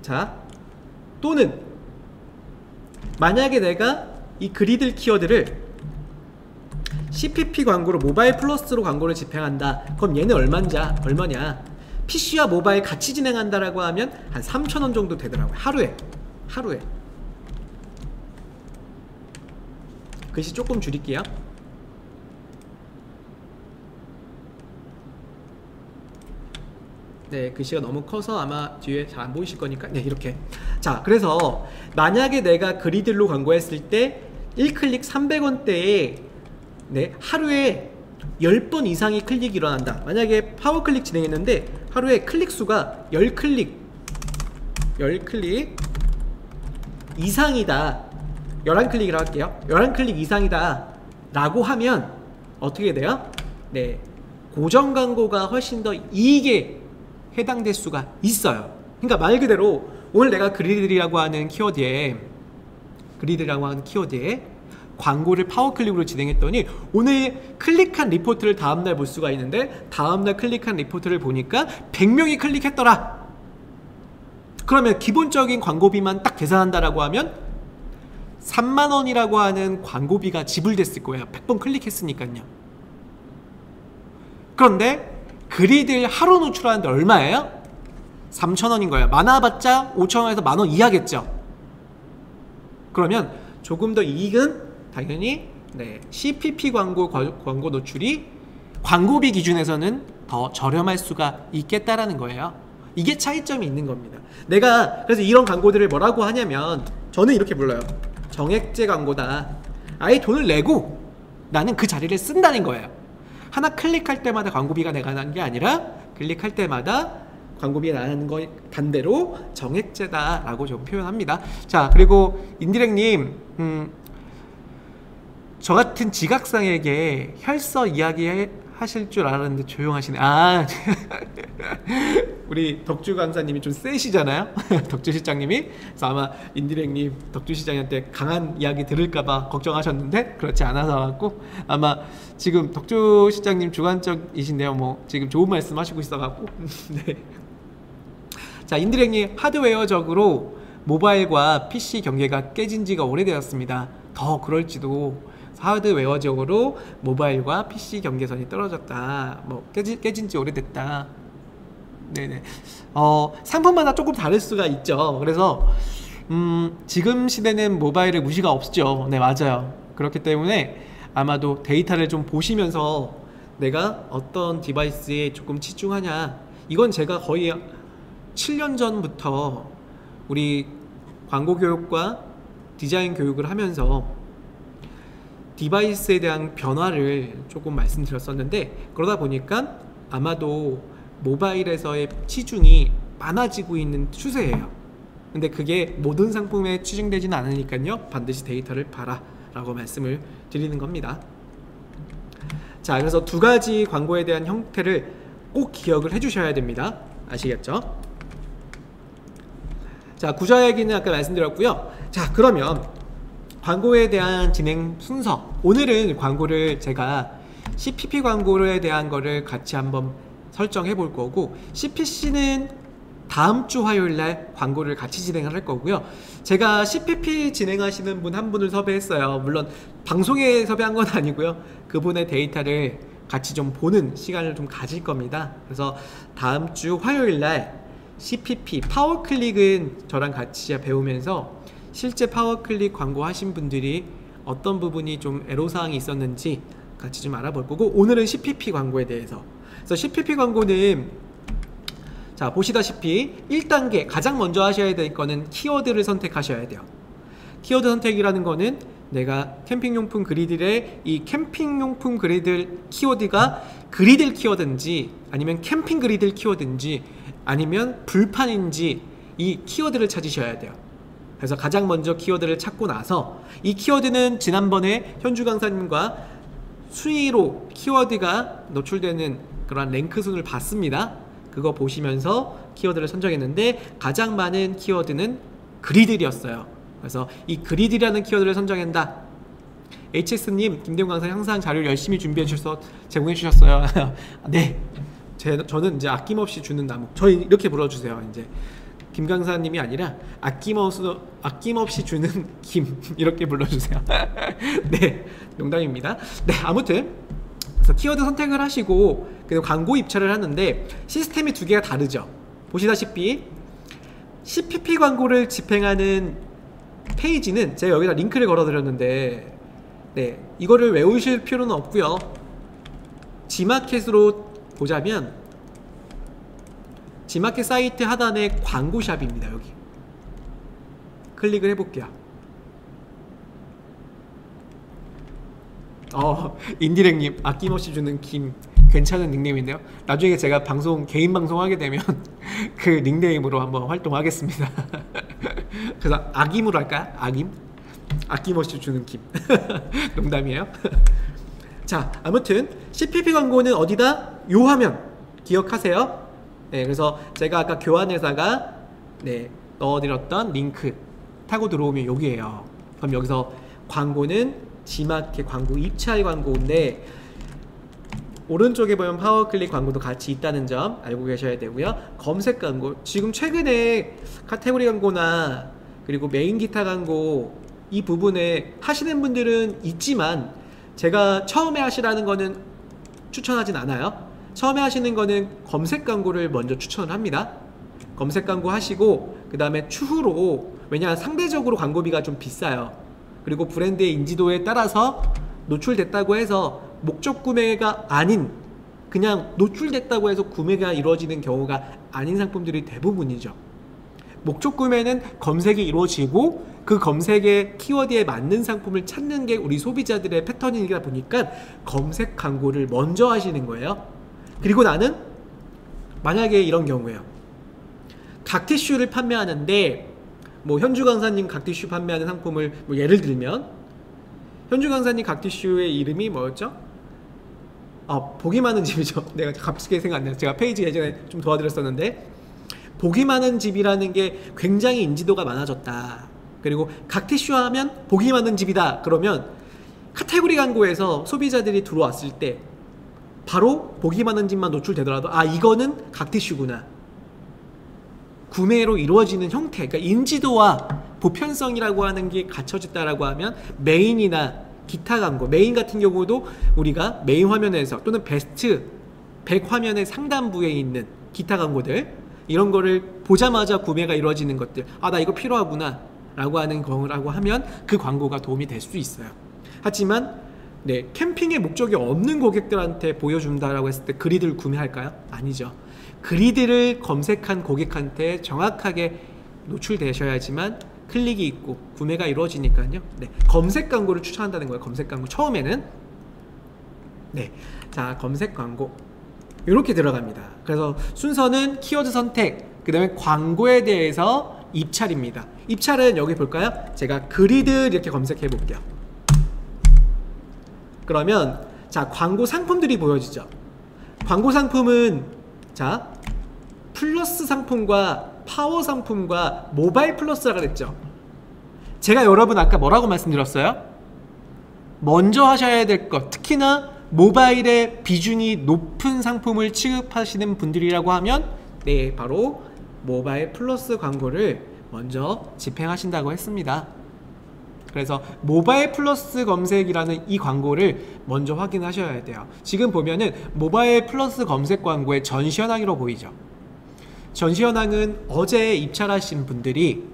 자, 또는 만약에 내가 이 그리들 키워드를 CPP 광고로 모바일 플러스로 광고를 집행한다. 그럼 얘는 얼마냐? PC와 모바일 같이 진행한다라고 하면 한 3,000원 정도 되더라고요. 하루에. 글씨 조금 줄일게요. 네, 글씨가 너무 커서 아마 뒤에 잘 안 보이실 거니까 이렇게. 자, 그래서 만약에 내가 그리들로 광고했을 때 1클릭 300원대에 하루에 10번 이상의 클릭이 일어난다. 만약에 파워클릭 진행했는데 하루에 클릭 수가 10클릭 이상이다. 11클릭이라고 할게요. 11클릭 이상이다 라고 하면 어떻게 돼요? 고정 광고가 훨씬 더 이익에 해당될 수가 있어요. 그러니까 말 그대로 오늘 내가 그리드라고 하는 키워드에 광고를 파워클릭으로 진행했더니 오늘 클릭한 리포트를 다음날 볼 수가 있는데 다음날 클릭한 리포트를 보니까 100명이 클릭했더라. 그러면 기본적인 광고비만 딱 계산한다라고 하면 3만원이라고 하는 광고비가 지불됐을 거예요. 100번 클릭했으니까요. 그런데 그리들 하루 노출하는데 얼마예요? 3,000원인 거예요. 많아봤자 5,000원에서 만원 이하겠죠. 그러면 조금 더 이익은 당연히 CPP 광고 노출이 광고비 기준에서는 더 저렴할 수가 있겠다라는 거예요. 이게 차이점이 있는 겁니다. 내가 그래서 이런 광고들을 뭐라고 하냐면 저는 이렇게 불러요. 정액제 광고다. 아예 돈을 내고 나는 그 자리를 쓴다는 거예요. 하나 클릭할 때마다 광고비가 내가 나는 게 아니라 클릭할 때마다 광고비가 나는 거 단대로 정액제다 라고 좀 표현합니다. 자, 그리고 인디렉님 저 같은 지각상에게 혈서 이야기 하실 줄 알았는데 조용하시네. 우리 덕주 강사님이 좀 세시잖아요. 덕주 실장님이. 그래서 아마 인디렉님 덕주 실장님한테 강한 이야기 들을까봐 걱정하셨는데 그렇지 않아서 갖고 아마 지금 덕주 실장님 주관적이신데요. 뭐 지금 좋은 말씀 하시고 있어갖고. 네. 자, 인디렉님 하드웨어적으로 모바일과 PC 경계가 깨진 지가 오래되었습니다. 더 그럴지도. 하드웨어적으로 모바일과 PC 경계선이 떨어졌다. 뭐 깨진 지 오래됐다. 네네. 상품마다 조금 다를 수가 있죠. 그래서 지금 시대는 모바일의 무시가 없죠. 네, 맞아요. 그렇기 때문에 아마도 데이터를 좀 보시면서 내가 어떤 디바이스에 조금 치중하냐, 이건 제가 거의 7년 전부터 우리 광고 교육과 디자인 교육을 하면서 디바이스에 대한 변화를 조금 말씀드렸었는데, 그러다 보니까 아마도 모바일에서의 치중이 많아지고 있는 추세예요. 근데 그게 모든 상품에 치중되지는 않으니까요, 반드시 데이터를 봐라 라고 말씀을 드리는 겁니다. 자, 그래서 두 가지 광고에 대한 형태를 꼭 기억을 해 주셔야 됩니다. 아시겠죠? 자, 구조 얘기는 아까 말씀드렸고요. 자, 그러면 광고에 대한 진행 순서, 오늘은 광고를 제가 CPP 광고에 대한 거를 같이 한번 설정해 볼 거고, CPC는 다음 주 화요일날 광고를 같이 진행을 할 거고요. 제가 CPP 진행하시는 분 한 분을 섭외했어요. 물론 방송에 섭외한 건 아니고요, 그분의 데이터를 같이 좀 보는 시간을 좀 가질 겁니다. 그래서 다음 주 화요일날 CPP 파워클릭은 저랑 같이 배우면서 실제 파워클릭 광고 하신 분들이 어떤 부분이 좀 애로사항이 있었는지 같이 좀 알아볼 거고, 오늘은 CPP 광고에 대해서. 그래서 CPP 광고는 자, 보시다시피 1단계 가장 먼저 하셔야 될 거는 키워드를 선택하셔야 돼요. 키워드 선택이라는 거는 내가 캠핑용품 그리들의 이 캠핑용품 그리들 키워드가 그리들 키워드인지 아니면 캠핑 그리들 키워드인지 아니면 불판인지, 이 키워드를 찾으셔야 돼요. 그래서 가장 먼저 키워드를 찾고 나서, 이 키워드는 지난번에 현주 강사님과 순위로 키워드가 노출되는 그런 랭크 순을 봤습니다. 그거 보시면서 키워드를 선정했는데 가장 많은 키워드는 그리들이었어요. 그래서 이 그리들이라는 키워드를 선정한다. HS님, 김대웅 강사 항상 자료를 열심히 준비해 주셔서 제공해 주셨어요. 네, 저는 이제 아낌없이 주는 나무, 저희 이렇게 불러주세요. 이제 김 강사님이 아니라 아낌없이 주는 김, 이렇게 불러주세요. 네, 농담입니다. 네, 아무튼 그래서 키워드 선택을 하시고 그리고 광고 입찰을 하는데 시스템이 두 개가 다르죠. 보시다시피 CPP 광고를 집행하는 페이지는 제가 여기다 링크를 걸어 드렸는데, 네, 이거를 외우실 필요는 없고요. 지마켓으로 보자면 지마켓 사이트 하단에 광고샵입니다. 여기 클릭을 해볼게요. 인디렉님, 아낌없이 주는 김, 괜찮은 닉네임인데요. 나중에 제가 개인 방송 하게 되면 그 닉네임으로 한번 활동하겠습니다. 그래서 아김으로 할까요? 아낌없이 주는 김. 농담이에요. 자, 아무튼 CPP 광고는 어디다? 요 화면 기억하세요. 네, 그래서 제가 아까 교환회사가 넣어드렸던 링크 타고 들어오면 여기에요. 그럼 여기서 광고는 지마켓 광고, 입찰 광고인데 오른쪽에 보면 파워클릭 광고도 같이 있다는 점 알고 계셔야 되고요. 검색 광고, 지금 최근에 카테고리 광고나 그리고 메인 기타 광고 이 부분에 하시는 분들은 있지만 제가 처음에 하시라는 거는 추천하진 않아요. 처음에 하시는 거는 검색 광고를 먼저 추천을 합니다. 검색 광고 하시고 그 다음에 추후로, 왜냐하면 상대적으로 광고비가 좀 비싸요. 그리고 브랜드의 인지도에 따라서 노출됐다고 해서 목적 구매가 아닌, 그냥 노출됐다고 해서 구매가 이루어지는 경우가 아닌 상품들이 대부분이죠. 목적 구매는 검색이 이루어지고 그 검색의 키워드에 맞는 상품을 찾는 게 우리 소비자들의 패턴이다 보니까 검색 광고를 먼저 하시는 거예요. 그리고 나는 만약에 이런 경우에요. 각티슈를 판매하는데 뭐 현주 강사님 각티슈 판매하는 상품을 예를 들면 현주 강사님 각티슈의 이름이 뭐였죠? 복이 많은 집이죠. 내가 갑자기 생각 안 나요. 제가 페이지 예전에 좀 도와드렸었는데, 복이 많은 집이라는 게 굉장히 인지도가 많아졌다. 그리고 각티슈 하면 복이 많은 집이다. 그러면 카테고리 광고에서 소비자들이 들어왔을 때 바로 복이 많은 집만 노출되더라도 이거는 각티슈구나. 구매로 이루어지는 형태, 그러니까 인지도와 보편성이라고 하는 게 갖춰졌다라고 하면 메인이나 기타 광고, 메인 같은 경우도 우리가 메인 화면에서 또는 베스트 100 화면의 상단부에 있는 기타 광고들, 이런 거를 보자마자 구매가 이루어지는 것들, 나 이거 필요하구나 라고 하는 거라고 하면 그 광고가 도움이 될 수 있어요. 하지만 캠핑의 목적이 없는 고객들한테 보여준다라고 했을 때 그리드를 구매할까요? 아니죠. 그리드를 검색한 고객한테 정확하게 노출되셔야지만 클릭이 있고 구매가 이루어지니까요. 검색 광고를 추천한다는 거예요. 검색 광고 처음에는. 자, 검색 광고 이렇게 들어갑니다. 그래서 순서는 키워드 선택, 그 다음에 광고에 대해서 입찰입니다. 입찰은 여기 볼까요? 제가 그리드 이렇게 검색해 볼게요. 그러면 자, 광고 상품들이 보여지죠. 광고 상품은 자, 플러스 상품과 파워 상품과 모바일 플러스라고 그랬죠. 제가 여러분 아까 뭐라고 말씀드렸어요? 먼저 하셔야 될 것, 특히나 모바일의 비중이 높은 상품을 취급하시는 분들이라고 하면 바로 모바일 플러스 광고를 먼저 집행하신다고 했습니다. 그래서 모바일 플러스 검색이라는 이 광고를 먼저 확인하셔야 돼요. 지금 보면은 모바일 플러스 검색 광고의 전시 현황으로 보이죠. 전시 현황은 어제 입찰하신 분들이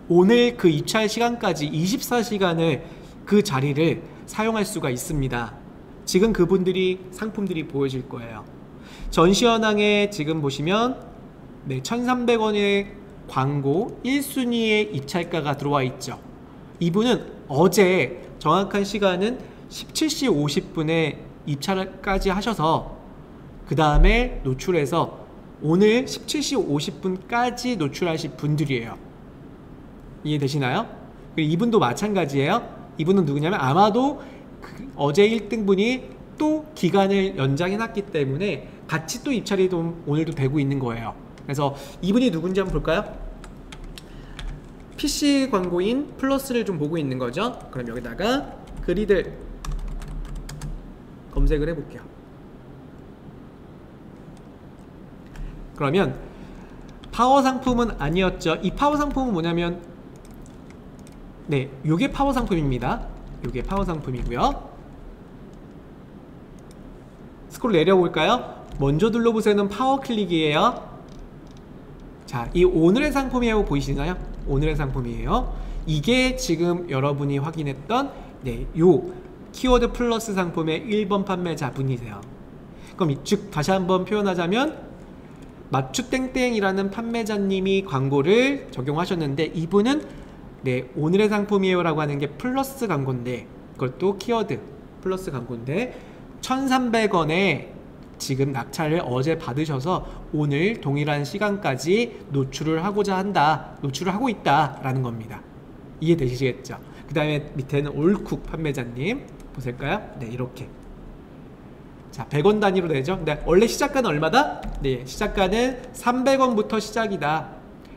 오늘 그 입찰 시간까지 24시간을 그 자리를 사용할 수가 있습니다. 지금 그분들이 상품들이 보여질 거예요. 전시 현황에 지금 보시면 1,300원의 광고 1순위의 입찰가가 들어와 있죠. 이분은 어제 정확한 시간은 17시 50분에 입찰까지 하셔서 그 다음에 노출해서 오늘 17시 50분까지 노출하실 분들이에요. 이해되시나요? 그리고 이분도 마찬가지예요. 이분은 누구냐면 아마도 어제 1등분이 또 기간을 연장해놨기 때문에 같이 또 입찰이 오늘도 되고 있는 거예요. 그래서 이분이 누군지 한번 볼까요? PC 광고인 플러스를 좀 보고 있는 거죠. 그럼 여기다가 그리드 검색을 해볼게요. 그러면 파워 상품은 아니었죠. 이 파워 상품은 뭐냐면 요게 파워 상품입니다. 요게 파워 상품이고요. 스크롤 내려볼까요? 먼저 둘러보세요는 파워 클릭이에요. 자, 이 오늘의 상품이라고 보이시나요? 오늘의 상품이에요. 이게 지금 여러분이 확인했던 요 키워드 플러스 상품의 1번 판매자분이세요. 그럼 즉 다시 한번 표현하자면 맞추땡땡이라는 판매자님이 광고를 적용하셨는데 이분은 오늘의 상품이에요 라고 하는 게 플러스 광고인데, 그것도 키워드 플러스 광고인데 1,300원에 지금 낙찰을 어제 받으셔서 오늘 동일한 시간까지 노출을 하고자 한다, 노출을 하고 있다 라는 겁니다. 이해되시겠죠? 그 다음에 밑에는 올쿡 판매자님 보실까요? 이렇게 자, 100원 단위로 되죠. 원래 시작가는 얼마다? 시작가는 300원부터 시작이다.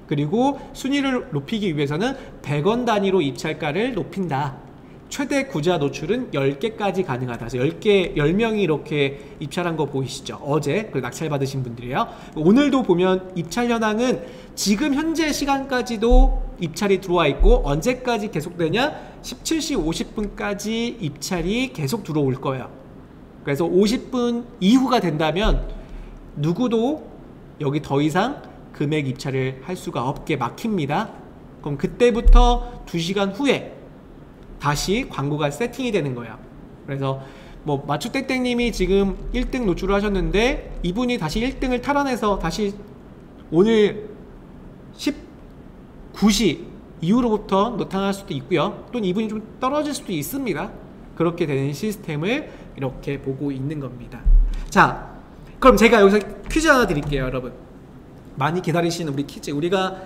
그리고 순위를 높이기 위해서는 100원 단위로 입찰가를 높인다. 최대 구자 노출은 10개까지 가능하다. 그래서 10명이 이렇게 입찰한 거 보이시죠? 어제 그 낙찰 받으신 분들이에요. 오늘도 보면 입찰 현황은 지금 현재 시간까지도 입찰이 들어와 있고 언제까지 계속되냐? 17시 50분까지 입찰이 계속 들어올 거예요. 그래서 50분 이후가 된다면 누구도 여기 더 이상 금액 입찰을 할 수가 없게 막힙니다. 그럼 그때부터 2시간 후에 다시 광고가 세팅이 되는 거예요. 그래서 뭐 마추땡땡님이 지금 1등 노출을 하셨는데 이분이 다시 1등을 탈환해서 다시 오늘 19시 이후로부터 나타날 수도 있고요. 또는 이분이 좀 떨어질 수도 있습니다. 그렇게 되는 시스템을 이렇게 보고 있는 겁니다. 자, 그럼 제가 여기서 퀴즈 하나 드릴게요, 여러분. 많이 기다리시는 우리 퀴즈. 우리가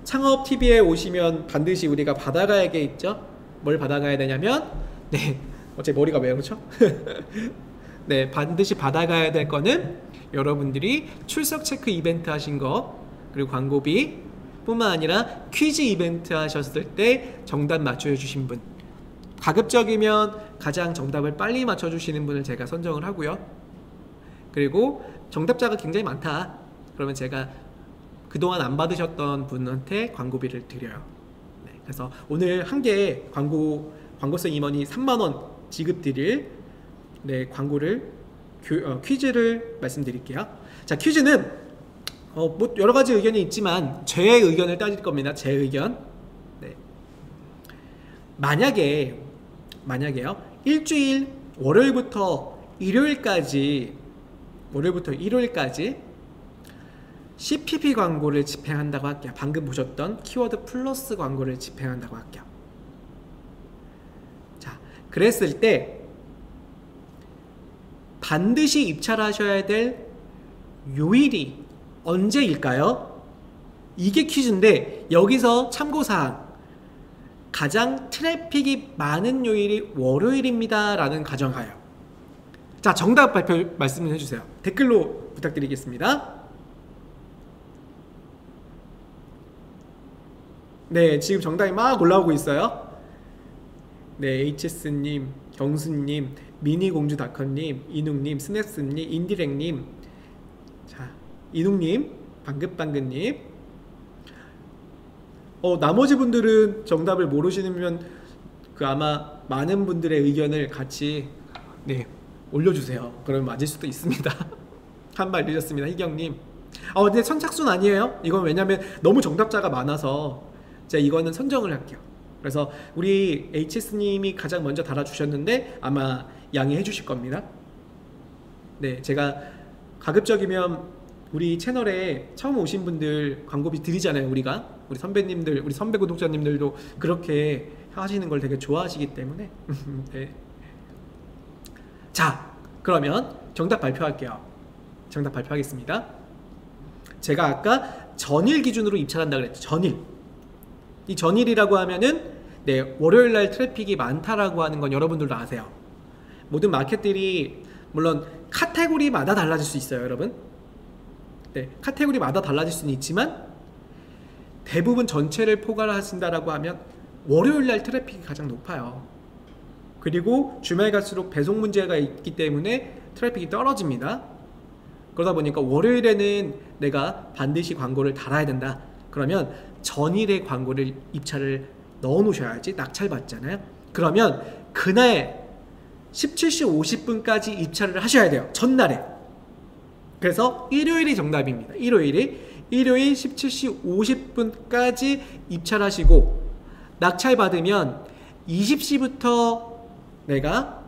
창업TV에 오시면 반드시 우리가 받아가야 게 있죠? 뭘 받아가야 되냐면 어제 머리가 왜 그렇죠? 네, 반드시 받아가야 될 거는 여러분들이 출석 체크 이벤트 하신 거, 그리고 광고비 뿐만 아니라 퀴즈 이벤트 하셨을 때 정답 맞춰주신 분, 가급적이면 가장 정답을 빨리 맞춰주시는 분을 제가 선정을 하고요. 그리고 정답자가 굉장히 많다 그러면 제가 그동안 안 받으셨던 분한테 광고비를 드려요. 네, 그래서 오늘 한 개 광고성 임원이 3만원 지급드릴 네, 광고를 퀴즈를 말씀드릴게요. 자, 퀴즈는 뭐 여러 가지 의견이 있지만 제 의견을 따질 겁니다. 제 의견. 네. 만약에요. 일주일 월요일부터 일요일까지 CPP 광고를 집행한다고 할게요. 방금 보셨던 키워드 플러스 광고를 집행한다고 할게요. 자, 그랬을 때 반드시 입찰하셔야 될 요일이 언제일까요? 이게 퀴즈인데 여기서 참고사항, 가장 트래픽이 많은 요일이 월요일입니다 라는 가정하여, 자, 정답 발표 말씀해 주세요. 댓글로 부탁드리겠습니다. 네, 지금 정답이 막 올라오고 있어요. 네, HS님, 경수님, 미니공주닷컴님, 이눅님, 스냅스님, 인디렉님, 자, 이눅님, 방긋방긋님. 나머지 분들은 정답을 모르시면 아마 많은 분들의 의견을 같이 네, 올려주세요. 그러면 맞을 수도 있습니다. 한 발 늦었습니다, 희경님. 근데 선착순 아니에요. 이건 왜냐면 너무 정답자가 많아서 제가 이거는 선정을 할게요. 그래서 우리 HS님이 가장 먼저 달아주셨는데 아마 양해해 주실 겁니다. 네, 제가 가급적이면 우리 채널에 처음 오신 분들 광고비 드리잖아요. 우리 선배님들, 우리 선배 구독자님들도 그렇게 하시는 걸 되게 좋아하시기 때문에 네. 자, 그러면 정답 발표할게요. 정답 발표하겠습니다. 제가 아까 전일 기준으로 입찰한다 그랬죠. 전일. 이 전일이라고 하면은 네, 월요일날 트래픽이 많다라고 하는 건 여러분들도 아세요. 모든 마켓들이 물론 카테고리마다 달라질 수 있어요, 여러분. 네, 카테고리마다 달라질 수는 있지만 대부분 전체를 포괄하신다라고 하면 월요일날 트래픽이 가장 높아요. 그리고 주말 갈수록 배송 문제가 있기 때문에 트래픽이 떨어집니다. 그러다 보니까 월요일에는 내가 반드시 광고를 달아야 된다. 그러면 전일에 광고를 입찰을 넣어 놓으셔야지 낙찰 받잖아요. 그러면 그날 17시 50분까지 입찰을 하셔야 돼요. 전날에. 그래서 일요일이 정답입니다. 일요일 17시 50분까지 입찰하시고 낙찰 받으면 20시부터 내가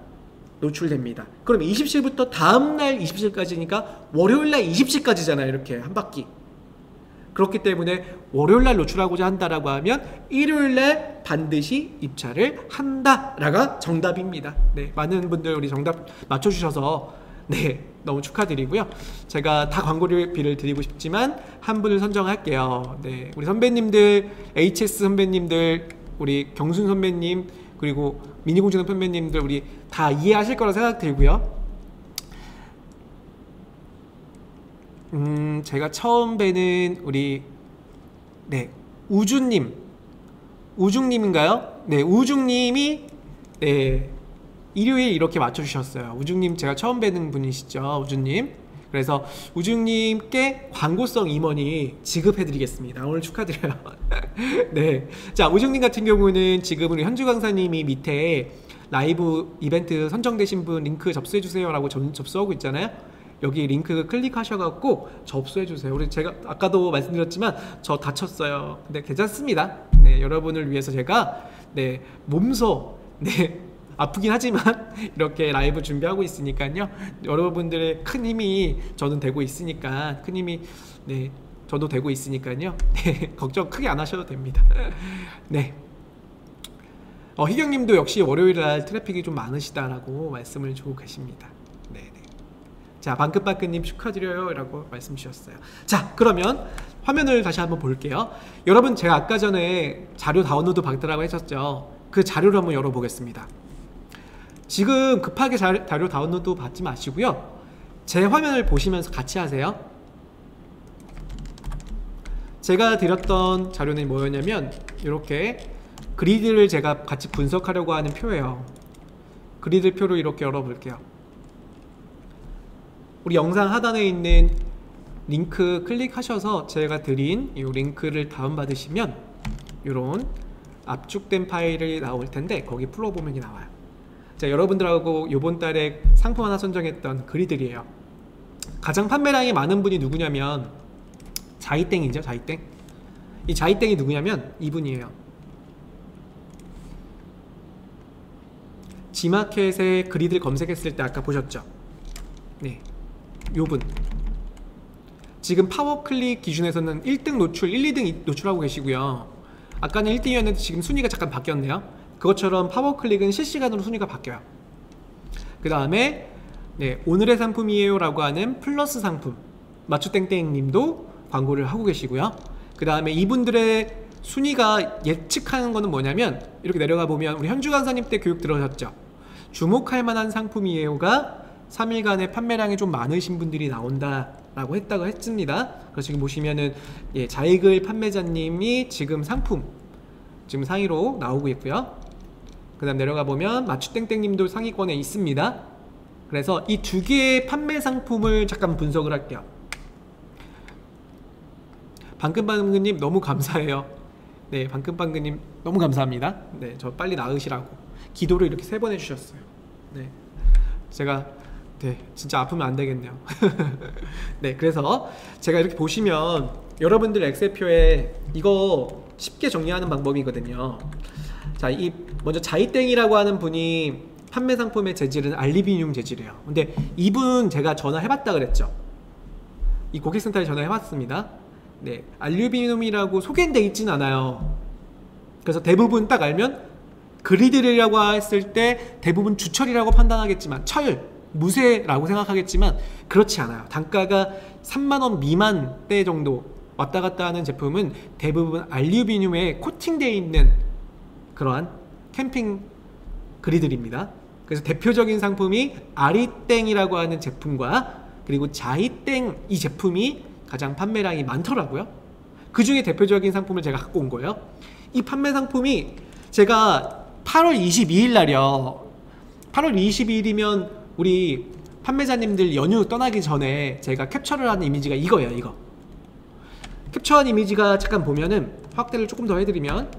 노출됩니다. 그럼 20시부터 다음날 20시까지니까 월요일날 20시까지잖아요. 이렇게 한 바퀴. 그렇기 때문에 월요일날 노출하고자 한다라고 하면 일요일날 반드시 입찰을 한다라가 정답입니다. 네, 많은 분들 우리 정답 맞춰주셔서 네, 너무 축하드리고요. 제가 다 광고비를 드리고 싶지만 한 분을 선정할게요. 네, 우리 선배님들, HS 선배님들, 우리 경순 선배님, 그리고 미니공주는 선배님들 우리 다 이해하실 거라 생각 들고요. 제가 처음 뵈는 우리 네, 우중님인가요? 네, 우중님이 네, 일요일 이렇게 맞춰주셨어요. 우중님 제가 처음 뵈는 분이시죠, 우중님. 그래서 우중님께 광고성 임원이 지급해드리겠습니다. 오늘 축하드려요. 네, 자, 우중님 같은 경우는 지금 우리 현주 강사님이 밑에 라이브 이벤트 선정되신 분 링크 접수해주세요 라고 접수하고 있잖아요. 여기 링크 클릭하셔갖고 접수해주세요. 우리 제가 아까도 말씀드렸지만 저 다쳤어요. 근데 괜찮습니다. 네, 여러분을 위해서 제가 네, 몸소 네, 아프긴 하지만 이렇게 라이브 준비하고 있으니까요. 여러분들의 큰 힘이 저는 되고 있으니까, 큰 힘이 네, 저도 되고 있으니까요. 네, 걱정 크게 안 하셔도 됩니다. 네. 희경님도 역시 월요일날 트래픽이 좀 많으시다라고 말씀을 주고 계십니다. 네네. 자, 방긋방긋님 축하드려요 라고 말씀 주셨어요. 자, 그러면 화면을 다시 한번 볼게요. 여러분, 제가 아까 전에 자료 다운로드 받으라고 했었죠. 그 자료를 한번 열어보겠습니다. 지금 급하게 자료 다운로드 받지 마시고요. 제 화면을 보시면서 같이 하세요. 제가 드렸던 자료는 뭐였냐면 이렇게 그리드를 제가 같이 분석하려고 하는 표예요. 그리드 표를 이렇게 열어볼게요. 우리 영상 하단에 있는 링크 클릭하셔서 제가 드린 이 링크를 다운받으시면 이런 압축된 파일이 나올 텐데 거기 풀어보면 나와요. 자, 여러분들하고 요번 달에 상품 하나 선정했던 그리들이에요. 가장 판매량이 많은 분이 누구냐면 자이땡이죠. 자이땡. 이 자이땡이 누구냐면 이분이에요. 지마켓에 그리들 검색했을 때 아까 보셨죠? 네, 요분. 지금 파워클릭 기준에서는 1등 노출, 1, 2등 노출하고 계시고요. 아까는 1등이었는데 지금 순위가 잠깐 바뀌었네요. 그것처럼 파워클릭은 실시간으로 순위가 바뀌어요. 그 다음에 네, 오늘의 상품이에요 라고 하는 플러스 상품 마추땡땡님도 광고를 하고 계시고요. 그 다음에 이분들의 순위가 예측하는 거는 뭐냐면 이렇게 내려가 보면 우리 현주 강사님 때 교육 들으셨죠? 주목할 만한 상품이에요가 3일간의 판매량이 좀 많으신 분들이 나온다 라고 했다고 했습니다. 그래서 지금 보시면은 예, 자이글 판매자님이 지금 상품 지금 상위로 나오고 있고요. 그 다음 내려가 보면 마추땡땡님도 상위권에 있습니다. 그래서 이 두 개의 판매 상품을 잠깐 분석을 할게요. 방금방금님 너무 감사해요. 네, 방금방금님 너무 감사합니다. 네, 저 빨리 나으시라고 기도를 이렇게 3번 해주셨어요. 네, 제가 네, 진짜 아프면 안 되겠네요. 네, 그래서 제가 이렇게 보시면 여러분들 엑셀표에 이거 쉽게 정리하는 방법이거든요. 자, 이 먼저 자이땡이라고 하는 분이 판매 상품의 재질은 알루미늄 재질이에요. 근데 이분 제가 전화해봤다 그랬죠. 이 고객센터에 전화해봤습니다. 네, 알루미늄이라고 소개돼 있진 않아요. 그래서 대부분 딱 알면 그리드라고 했을 때 대부분 주철이라고 판단하겠지만 철, 무쇠라고 생각하겠지만 그렇지 않아요. 단가가 3만원 미만대 정도 왔다 갔다 하는 제품은 대부분 알루미늄에 코팅되어 있는 그러한 캠핑 그리들입니다. 그래서 대표적인 상품이 아리땡이라고 하는 제품과 그리고 자이땡 이 제품이 가장 판매량이 많더라고요. 그 중에 대표적인 상품을 제가 갖고 온 거예요. 이 판매 상품이 제가 8월 22일 날이요. 8월 22일이면 우리 판매자님들 연휴 떠나기 전에 제가 캡처를 하는 이미지가 이거예요. 이거 캡처한 이미지가 잠깐 보면은 확대를 조금 더 해드리면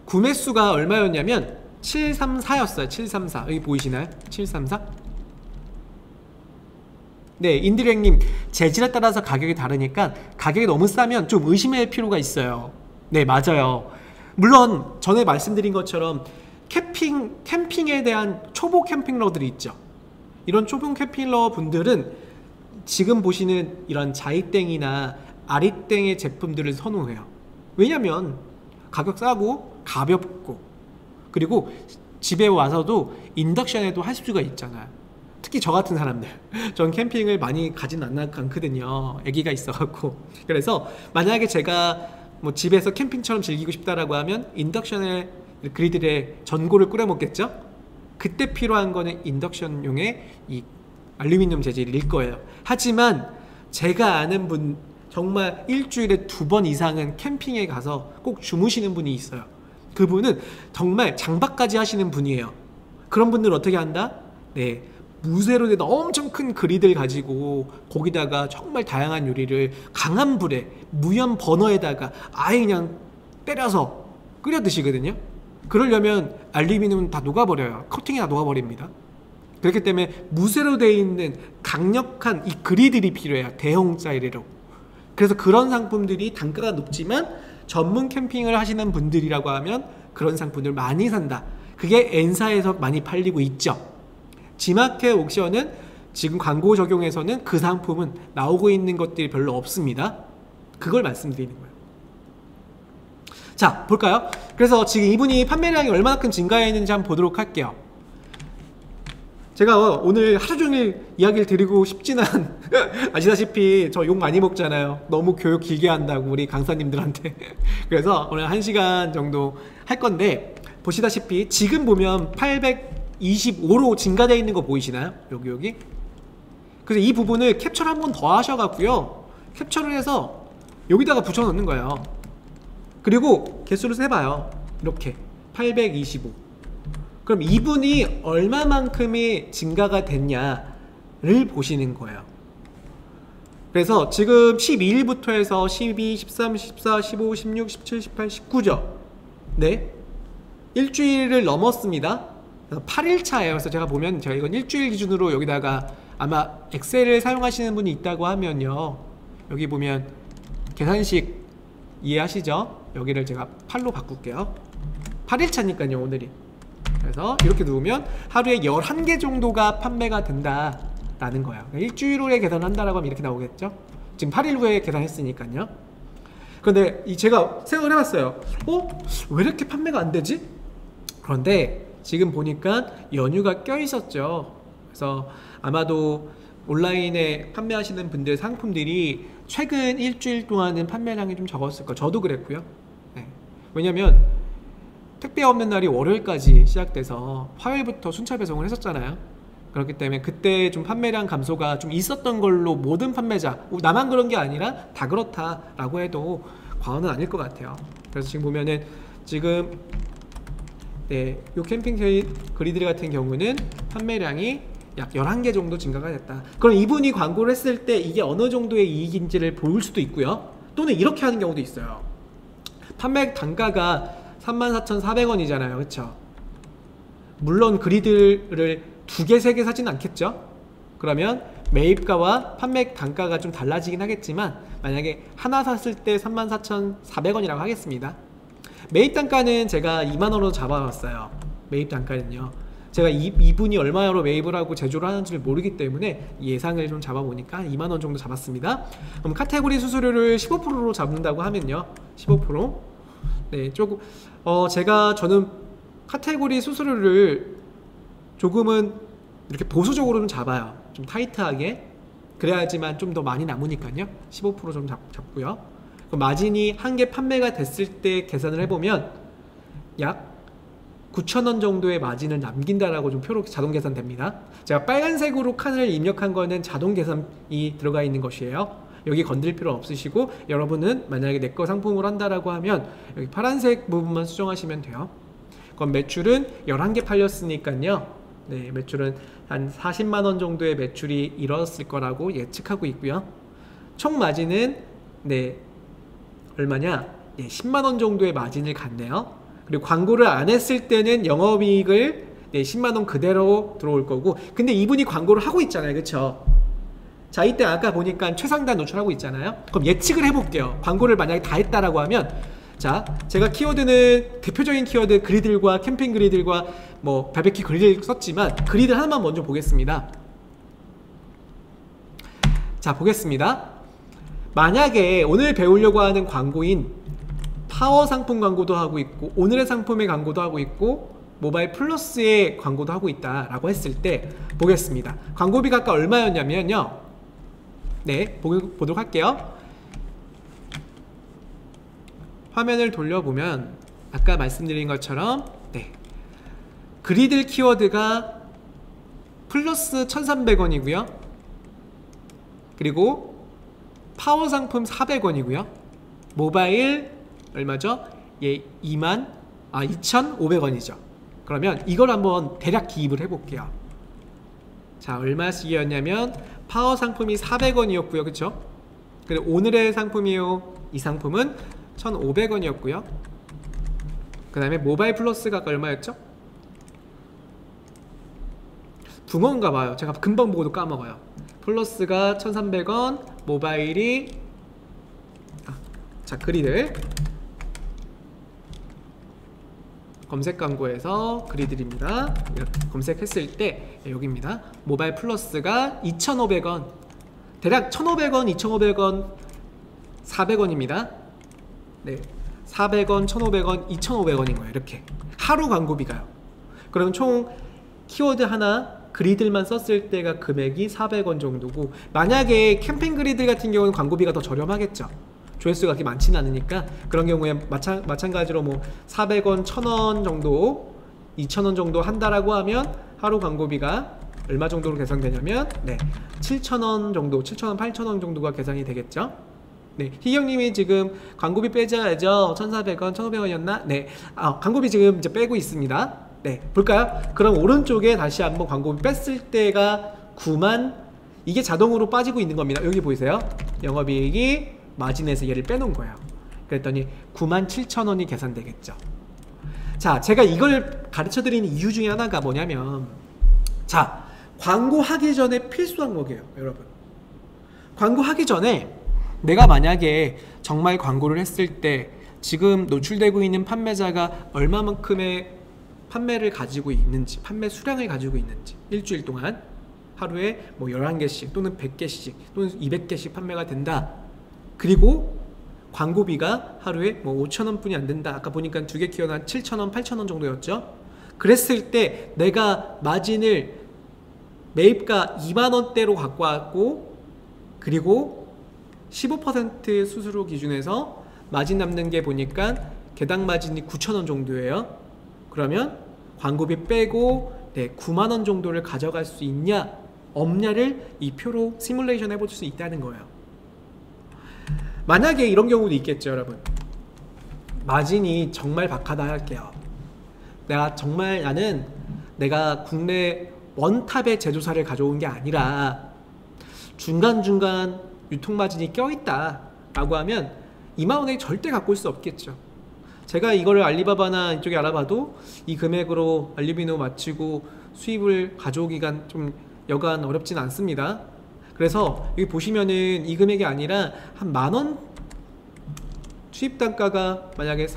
구매수가 얼마였냐면 734였어요 734 여기 보이시나요? 734 네, 인디렉님 재질에 따라서 가격이 다르니까 가격이 너무 싸면 좀 의심할 필요가 있어요. 네, 맞아요. 물론 전에 말씀드린 것처럼 캠핑에 대한 초보 캠핑러들이 있죠. 이런 초보 캠핑러 분들은 지금 보시는 이런 자이땡이나 아리땡의 제품들을 선호해요. 왜냐면 가격 싸고 가볍고 그리고 집에 와서도 인덕션에도 할 수가 있잖아요. 특히 저 같은 사람들 전 캠핑을 많이 가진 않거든요. 아기가 있어갖고. 그래서 만약에 제가 뭐 집에서 캠핑처럼 즐기고 싶다라고 하면 인덕션에 그리들의 전골을 끓여 먹겠죠. 그때 필요한 거는 인덕션용의 이 알루미늄 재질일 거예요. 하지만 제가 아는 분 정말 일주일에 2번 이상은 캠핑에 가서 꼭 주무시는 분이 있어요. 그분은 정말 장박까지 하시는 분이에요. 그런 분들은 어떻게 한다? 네, 무쇠로 된 엄청 큰 그리들 가지고 거기다가 정말 다양한 요리를 강한 불에 무연 버너에다가 아예 그냥 때려서 끓여 드시거든요. 그러려면 알루미늄은 다 녹아버려요. 코팅이 다 녹아버립니다. 그렇기 때문에 무쇠로 되어 있는 강력한 이 그리들이 필요해요. 대형 사이즈로. 그래서 그런 상품들이 단가가 높지만 전문 캠핑을 하시는 분들이라고 하면 그런 상품들 많이 산다. 그게 N사에서 많이 팔리고 있죠. 지마켓 옥션은 지금 광고 적용에서는 그 상품은 나오고 있는 것들이 별로 없습니다. 그걸 말씀드리는 거예요. 자, 볼까요? 그래서 지금 이분이 판매량이 얼마나큼 증가했는지 한번 보도록 할게요. 제가 오늘 하루 종일 이야기를 드리고 싶지는 아시다시피 저 욕 많이 먹잖아요. 너무 교육 길게 한다고 우리 강사님들한테. 그래서 오늘 1시간 정도 할 건데 보시다시피 지금 보면 825로 증가되어 있는 거 보이시나요? 여기. 그래서 이 부분을 캡처를 한 번 더 하셔갖고요, 캡처를 해서 여기다가 붙여놓는 거예요. 그리고 개수를 세봐요. 이렇게 825. 그럼 이분이 얼마만큼의 증가가 됐냐를 보시는 거예요. 그래서 지금 12일부터 해서 12, 13, 14, 15, 16, 17, 18, 19죠. 네, 일주일을 넘었습니다. 그래서 8일차예요. 그래서 제가 보면, 제가 이건 일주일 기준으로 여기다가 아마 엑셀을 사용하시는 분이 있다고 하면요, 여기 보면 계산식 이해하시죠? 여기를 제가 8로 바꿀게요. 8일차니까요, 오늘이. 그래서 이렇게 누르면 하루에 11개 정도가 판매가 된다 라는 거예요. 일주일 후에 계산한다라고 하면 이렇게 나오겠죠? 지금 8일 후에 계산했으니까요. 그런데 제가 생각을 해봤어요. 왜 이렇게 판매가 안 되지? 그런데 지금 보니까 연휴가 껴 있었죠. 그래서 아마도 온라인에 판매하시는 분들 상품들이 최근 일주일 동안은 판매량이 좀 적었을 거예요. 저도 그랬고요. 네. 왜냐면 택배 없는 날이 월요일까지 시작돼서 화요일부터 순차 배송을 했었잖아요. 그렇기 때문에 그때 좀 판매량 감소가 좀 있었던 걸로 모든 판매자, 나만 그런 게 아니라 다 그렇다라고 해도 과언은 아닐 것 같아요. 그래서 지금 보면은 지금 요 캠핑 그리들 같은 경우는 판매량이 약 11개 정도 증가가 됐다. 그럼 이분이 광고를 했을 때 이게 어느 정도의 이익인지를 볼 수도 있고요. 또는 이렇게 하는 경우도 있어요. 판매 단가가 34,400원이잖아요. 그쵸? 물론 그리들을 2개, 3개 사지는 않겠죠? 그러면 매입가와 판매 단가가 좀 달라지긴 하겠지만, 만약에 하나 샀을 때 34,400원이라고 하겠습니다. 매입 단가는 제가 2만원으로 잡아봤어요. 매입 단가는요. 제가 이분이 얼마로 매입을 하고 제조를 하는지를 모르기 때문에 예상을 좀 잡아보니까 2만원 정도 잡았습니다. 그럼 카테고리 수수료를 15%로 잡는다고 하면요, 15%. 네, 조금 저는 카테고리 수수료를 조금은 이렇게 보수적으로 좀 잡아요. 좀 타이트하게. 그래야지만 좀 더 많이 남으니까요. 15% 좀 잡고요. 그럼 마진이 한 개 판매가 됐을 때 계산을 해보면 약 9,000원 정도의 마진을 남긴다라고 좀 표로 자동 계산됩니다. 제가 빨간색으로 칸을 입력한 거는 자동 계산이 들어가 있는 것이에요. 여기 건들 필요 없으시고, 여러분은 만약에 내 거 상품으로 한다라고 하면 여기 파란색 부분만 수정하시면 돼요. 그럼 매출은 11개 팔렸으니까요. 네, 매출은 한 40만원 정도의 매출이 이뤘을 거라고 예측하고 있고요. 총 마진은 얼마냐? 10만원 정도의 마진을 갖네요. 그리고 광고를 안 했을 때는 영업이익을 10만원 그대로 들어올 거고, 근데 이분이 광고를 하고 있잖아요. 그쵸? 자, 이때 아까 보니까 최상단 노출하고 있잖아요. 그럼 예측을 해볼게요. 광고를 만약에 다 했다라고 하면, 자, 제가 키워드는 대표적인 키워드 그리들과 캠핑 그리들과 뭐 바베큐 그리들 썼지만, 그리들 하나만 먼저 보겠습니다. 자, 보겠습니다. 만약에 오늘 배우려고 하는 광고인 파워 상품 광고도 하고 있고, 오늘의 상품의 광고도 하고 있고, 모바일 플러스의 광고도 하고 있다라고 했을 때 보겠습니다. 광고비가 아까 얼마였냐면요, 네, 보도록 할게요. 화면을 돌려보면 아까 말씀드린 것처럼 그리들 키워드가 플러스 1,300원이고요. 그리고 파워 상품 400원이고요. 모바일 얼마죠? 2,500원이죠. 그러면 이걸 한번 대략 기입을 해볼게요. 자, 얼마씩이었냐면 파워 상품이 400원이었고요. 그쵸? 그리고 오늘의 상품이요, 이 상품은 1,500원이었고요. 그 다음에 모바일 플러스가 아까 얼마였죠? 붕어인가봐요. 제가 금방 보고도 까먹어요. 플러스가 1,300원, 모바일이 자, 그리들 검색 광고에서 그리들입니다. 이렇게 검색했을 때 여기입니다. 모바일 플러스가 2,500원, 대략 1,500원, 2,500원, 400원입니다. 네, 400원, 1,500원, 2,500원인 거예요. 이렇게 하루 광고비가요. 그럼 총 키워드 하나 그리들만 썼을 때가 금액이 400원 정도고, 만약에 캠핑 그리들 같은 경우는 광고비가 더 저렴하겠죠. 조회수가 그렇게 많지는 않으니까 그런 경우에 마찬가지로 뭐 400원, 1000원 정도, 2000원 정도 한다라고 하면 하루 광고비가 얼마 정도로 계산되냐면 7,000원 정도, 7,000원, 8,000원 정도가 계산이 되겠죠. 네, 희경님이 지금 광고비 빼줘야죠. 1,400원, 1,500원이었나? 네, 광고비 지금 이제 빼고 있습니다. 네, 볼까요? 그럼 오른쪽에 다시 한번 광고비 뺐을 때가 9만, 이게 자동으로 빠지고 있는 겁니다. 여기 보이세요? 영업이익이 마진에서 얘를 빼놓은 거예요. 그랬더니 97,000원이 계산되겠죠. 자, 제가 이걸 가르쳐 드리는 이유 중에 하나가 뭐냐면, 자, 광고하기 전에 필수 항목이에요, 여러분. 광고하기 전에 내가 만약에 정말 광고를 했을 때 지금 노출되고 있는 판매자가 얼마만큼의 판매를 가지고 있는지, 판매 수량을 가지고 있는지, 일주일 동안 하루에 뭐 11개씩 또는 100개씩 또는 200개씩 판매가 된다. 그리고 광고비가 하루에 뭐 5,000원 뿐이 안 된다. 아까 보니까 두 개 키워는 한 7,000원, 8,000원 정도였죠. 그랬을 때 내가 마진을 매입가 2만원대로 갖고 왔고, 그리고 15% 수수료 기준에서 마진 남는 게 보니까 개당 마진이 9,000원 정도예요. 그러면 광고비 빼고 9만원 정도를 가져갈 수 있냐 없냐를 이 표로 시뮬레이션 해볼 수 있다는 거예요. 만약에 이런 경우도 있겠죠, 여러분. 마진이 정말 박하다 할게요. 내가 국내 원탑의 제조사를 가져온 게 아니라 중간중간 유통마진이 껴있다 라고 하면 2만원에 절대 갖고 올 수 없겠죠. 제가 이거를 알리바바나 이쪽에 알아봐도 이 금액으로 알리비노 마치고 수입을 가져오기가 좀 여간 어렵진 않습니다. 그래서 여기 보시면은 이 금액이 아니라 한 만원, 수입 단가가 만약에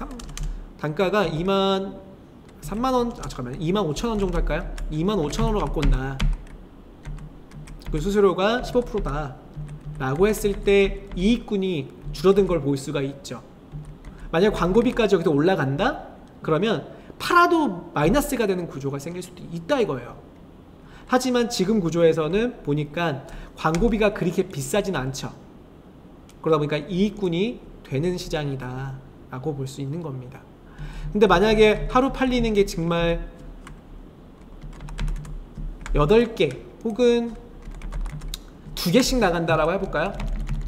단가가 3만원, 25,000원 정도 할까요? 25,000원으로 갖고 온다. 그 수수료가 15%다 라고 했을 때 이익군이 줄어든 걸 볼 수가 있죠. 만약 광고비까지 여기서 올라간다? 그러면 팔아도 마이너스가 되는 구조가 생길 수도 있다 이거예요. 하지만 지금 구조에서는 보니까 광고비가 그렇게 비싸진 않죠. 그러다 보니까 이익군이 되는 시장이다 라고 볼 수 있는 겁니다. 근데 만약에 하루 팔리는 게 정말 8개 혹은 2개씩 나간다라고 해볼까요?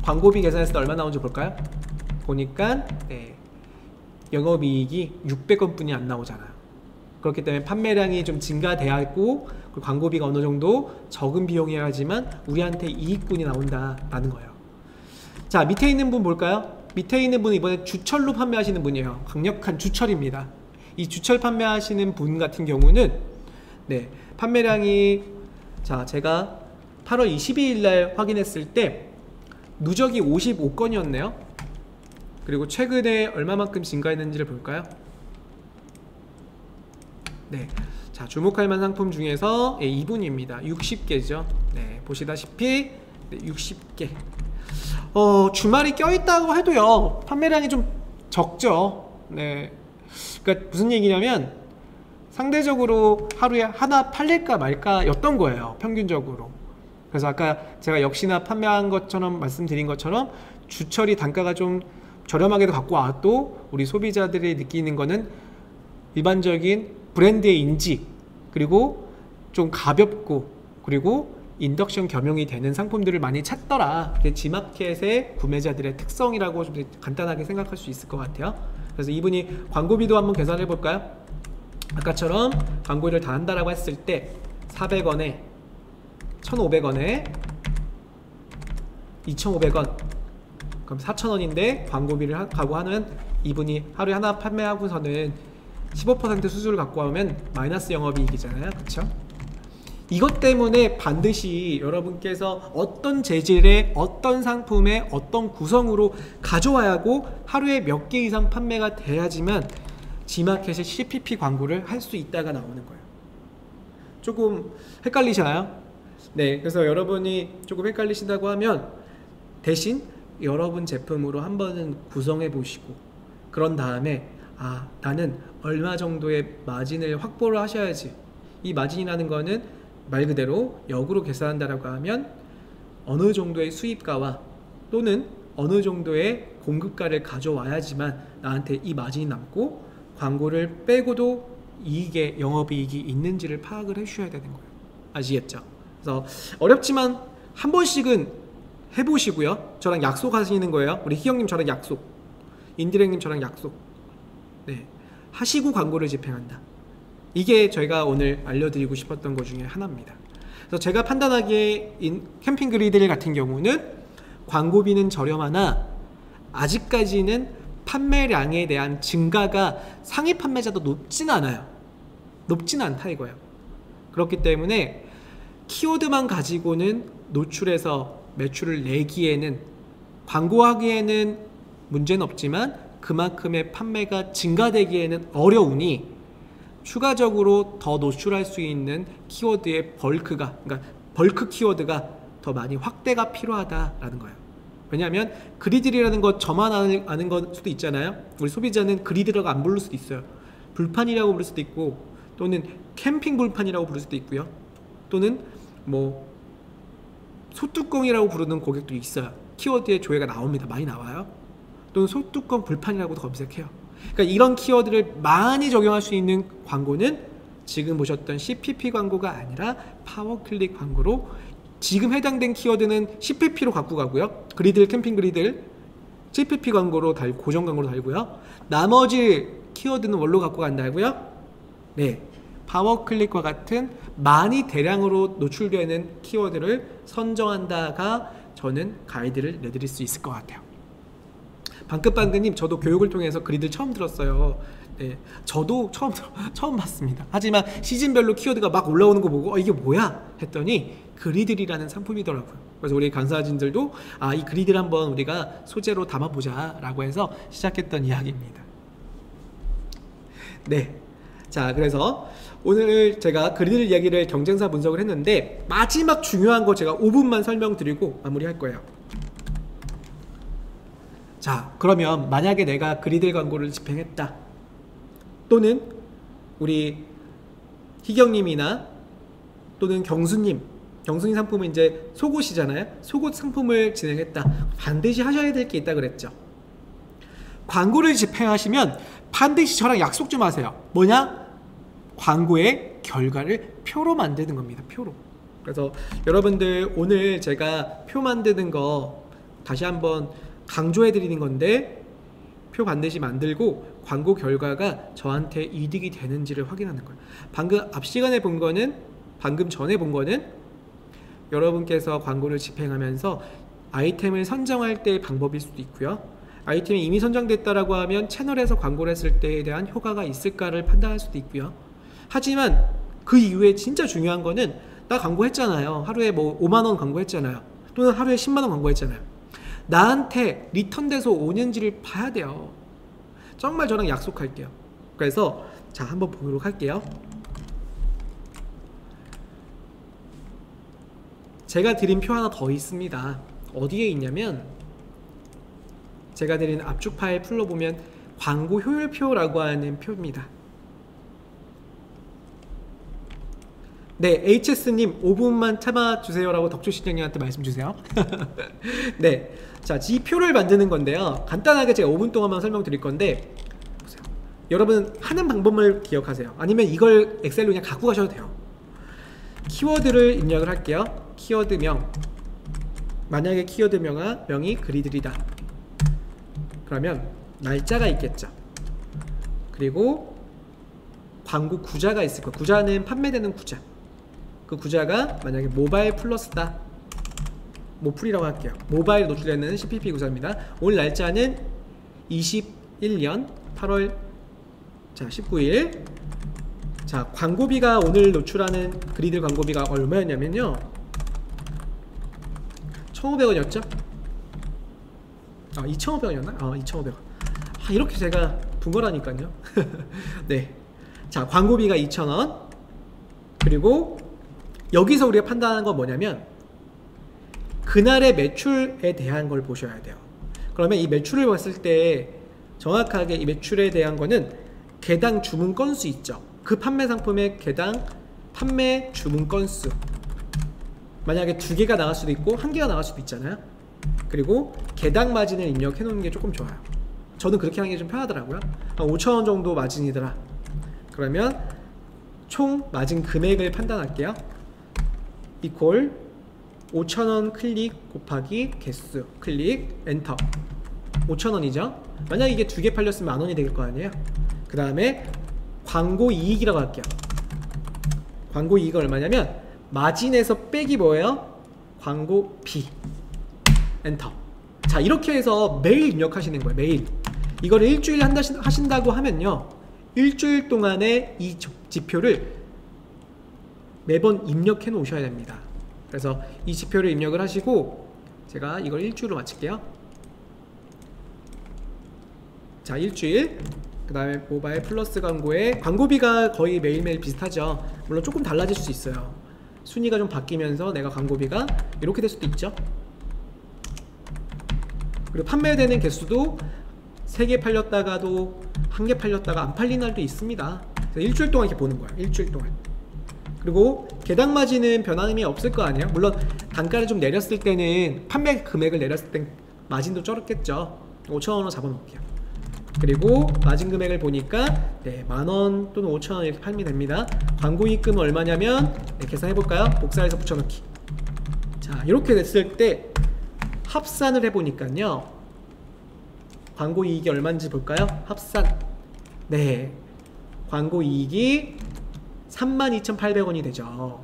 광고비 계산했을 때 얼마 나오는지 볼까요? 보니까 영업이익이 600원 뿐이 안 나오잖아요. 그렇기 때문에 판매량이 좀 증가돼야 하고 광고비가 어느 정도 적은 비용이어야 하지만 우리한테 이익분이 나온다라는 거예요. 자, 밑에 있는 분 볼까요? 밑에 있는 분은 이번에 주철로 판매하시는 분이에요. 강력한 주철입니다. 이 주철 판매하시는 분 같은 경우는 판매량이, 자, 제가 8월 22일 날 확인했을 때 누적이 55건이었네요. 그리고 최근에 얼마만큼 증가했는지를 볼까요? 자, 주목할 만한 상품 중에서 이분입니다. 60개죠. 보시다시피 60개. 주말이 껴있다고 해도요, 판매량이 좀 적죠. 그러니까 무슨 얘기냐면 상대적으로 하루에 하나 팔릴까 말까 였던 거예요, 평균적으로. 그래서 아까 제가 역시나 판매한 것처럼 말씀드린 것처럼 주철이 단가가 좀 저렴하게도 갖고 와도 우리 소비자들이 느끼는 거는 일반적인 브랜드의 인지, 그리고 좀 가볍고, 그리고 인덕션 겸용이 되는 상품들을 많이 찾더라. 그게 G마켓의 구매자들의 특성이라고 좀 간단하게 생각할 수 있을 것 같아요. 그래서 이분이 광고비도 한번 계산해 볼까요? 아까처럼 광고비를 다 한다라고 했을 때 400원에 1,500원에 2,500원, 그럼 4,000원인데 광고비를 하고 하는 이분이 하루에 하나 판매하고서는 15% 수수료를 갖고 오면 마이너스 영업이익이잖아요. 그쵸? 이것 때문에 반드시 여러분께서 어떤 재질의 어떤 상품의 어떤 구성으로 가져와야 하고 하루에 몇 개 이상 판매가 돼야지만 G마켓의 CPP 광고를 할 수 있다가 나오는 거예요. 조금 헷갈리시나요? 그래서 여러분이 조금 헷갈리신다고 하면 대신 여러분 제품으로 한 번은 구성해 보시고, 그런 다음에 나는 얼마 정도의 마진을 확보를 하셔야지. 이 마진이라는 거는 말 그대로 역으로 계산한다라고 하면 어느 정도의 수입가와 또는 어느 정도의 공급가를 가져와야지만 나한테 이 마진이 남고 광고를 빼고도 이익에 영업이익이 있는지를 파악을 해주셔야 되는 거예요. 아시겠죠? 그래서 어렵지만 한 번씩은 해보시고요. 저랑 약속하시는 거예요. 우리 희영님 저랑 약속, 인디랭님 저랑 약속. 네, 하시고 광고를 집행한다. 이게 저희가 오늘 알려드리고 싶었던 것 중에 하나입니다. 그래서 제가 판단하기에 캠핑 그리들 같은 경우는 광고비는 저렴하나 아직까지는 판매량에 대한 증가가 상위 판매자도 높진 않아요. 높진 않다 이거예요. 그렇기 때문에 키워드만 가지고는 노출해서 매출을 내기에는, 광고하기에는 문제는 없지만 그만큼의 판매가 증가되기에는 어려우니 추가적으로 더 노출할 수 있는 키워드의 벌크가, 그러니까 벌크 키워드가 더 많이 확대가 필요하다라는 거예요. 왜냐하면 그리들이라는 것 저만 아는 걸 수도 있잖아요. 우리 소비자는 그리드라고 안 부를 수도 있어요. 불판이라고 부를 수도 있고, 또는 캠핑 불판이라고 부를 수도 있고요. 또는 뭐 소뚜껑이라고 부르는 고객도 있어요. 키워드에 조회가 나옵니다. 많이 나와요. 또는 소뚜껑 불판이라고도 검색해요. 그러니까 이런 키워드를 많이 적용할 수 있는 광고는 지금 보셨던 CPP 광고가 아니라 파워클릭 광고로, 지금 해당된 키워드는 CPP로 갖고 가고요. 그리들, 캠핑 그리들 CPP 광고로 달고, 고정 광고로 달고요. 나머지 키워드는 뭘로 갖고 간다고요? 네, 파워클릭과 같은 많이 대량으로 노출되는 키워드를 선정한다가 저는 가이드를 내드릴 수 있을 것 같아요. 방긋방긋님, 저도 교육을 통해서 그리들 처음 들었어요. 네, 저도 처음 봤습니다. 하지만 시즌별로 키워드가 막 올라오는 거 보고 이게 뭐야? 했더니 그리들이라는 상품이더라고요. 그래서 우리 강사진들도 이 그리들 한번 우리가 소재로 담아보자 라고 해서 시작했던 이야기입니다. 네, 자, 그래서 오늘 제가 그리들 이야기를 경쟁사 분석을 했는데 마지막 중요한 거 제가 5분만 설명드리고 마무리할 거예요. 자, 그러면 만약에 내가 그리들 광고를 집행했다, 또는 우리 희경님이나 또는 경수님 상품은 이제 속옷이잖아요. 속옷 상품을 진행했다. 반드시 하셔야 될 게 있다 그랬죠. 광고를 집행하시면 반드시 저랑 약속 좀 하세요. 뭐냐? 광고의 결과를 표로 만드는 겁니다. 표로. 그래서 여러분들 오늘 제가 표 만드는 거 다시 한번 강조해 드리는 건데, 표 반드시 만들고 광고 결과가 저한테 이득이 되는지를 확인하는 거예요. 방금 앞 시간에 본 거는, 방금 전에 본 거는 여러분께서 광고를 집행하면서 아이템을 선정할 때의 방법일 수도 있고요. 아이템이 이미 선정됐다라고 하면 채널에서 광고를 했을 때에 대한 효과가 있을까를 판단할 수도 있고요. 하지만 그 이후에 진짜 중요한 거는, 나 광고했잖아요. 하루에 뭐 5만원 광고했잖아요. 또는 하루에 10만원 광고했잖아요. 나한테 리턴돼서 오는지를 봐야 돼요. 정말 저랑 약속할게요. 그래서 자, 한번 보도록 할게요. 제가 드린 표 하나 더 있습니다. 어디에 있냐면, 제가 드린 압축 파일 풀러보면 광고 효율표라고 하는 표입니다. 네, HS님 5분만 참아주세요 라고 덕주시장님한테 말씀 주세요. 네, 자, 이 표를 만드는 건데요, 간단하게 제가 5분 동안만 설명드릴 건데, 보세요. 여러분 하는 방법을 기억하세요. 아니면 이걸 엑셀로 그냥 갖고 가셔도 돼요. 키워드를 입력을 할게요. 키워드명, 만약에 키워드명이 그리들이다 그러면 날짜가 있겠죠. 그리고 광고 구자가 있을 거예요. 구자는 판매되는 구자. 그 구자가 만약에 모바일 플러스다, 모플이라고 할게요. 모바일 노출되는 CPP 구자입니다. 오늘 날짜는 21년 8월 19일. 자, 광고비가 오늘 노출하는 그리들 광고비가 얼마였냐면요, 1,500원이었죠? 2,500원이었나? 2,500원. 이렇게 제가 분거라니까요. 네, 자, 광고비가 2,000원. 그리고 여기서 우리가 판단하는 건 뭐냐면, 그날의 매출에 대한 걸 보셔야 돼요. 그러면 이 매출을 봤을 때 정확하게 이 매출에 대한 거는 개당 주문 건수 있죠. 그 판매 상품의 개당 판매 주문 건수, 만약에 2개가 나갈 수도 있고 1개가 나갈 수도 있잖아요. 그리고 개당 마진을 입력해 놓는 게 조금 좋아요. 저는 그렇게 하는 게 좀 편하더라고요. 한 5,000원 정도 마진이더라. 그러면 총 마진 금액을 판단할게요. 이퀄 5,000원 클릭 곱하기 개수 클릭 엔터. 5,000원이죠. 만약 이게 2개 팔렸으면 만원이 될 거 아니에요. 그 다음에 광고 이익이라고 할게요. 광고 이익은 얼마냐면 마진에서 빼기 뭐예요? 광고비. 엔터. 자, 이렇게 해서 매일 입력하시는 거예요. 매일. 이거를 일주일 하신다고 하면요, 일주일 동안에 이 지표를 매번 입력해 놓으셔야 됩니다. 그래서 이 지표를 입력을 하시고, 제가 이걸 일주일로 마칠게요. 자, 일주일. 그 다음에 모바일 플러스 광고에 광고비가 거의 매일매일 비슷하죠. 물론 조금 달라질 수 있어요. 순위가 좀 바뀌면서 내가 광고비가 이렇게 될 수도 있죠. 그리고 판매되는 개수도 3개 팔렸다가도 1개 팔렸다가 안 팔린 날도 있습니다. 그래서 일주일 동안 이렇게 보는 거예요. 일주일 동안. 그리고 개당 마진은 변함이 없을 거 아니에요. 물론 단가를 좀 내렸을 때는, 판매 금액을 내렸을 땐 마진도 줄었겠죠. 5,000원으로 잡아놓을게요. 그리고 마진 금액을 보니까 네, 만원 또는 5,000원 이렇게 팔면 됩니다. 광고이익금은 얼마냐면, 네, 계산해볼까요? 복사해서 붙여넣기. 자, 이렇게 됐을 때 합산을 해보니까요, 광고이익이 얼마인지 볼까요? 합산. 네, 광고이익이 32,800원이 되죠.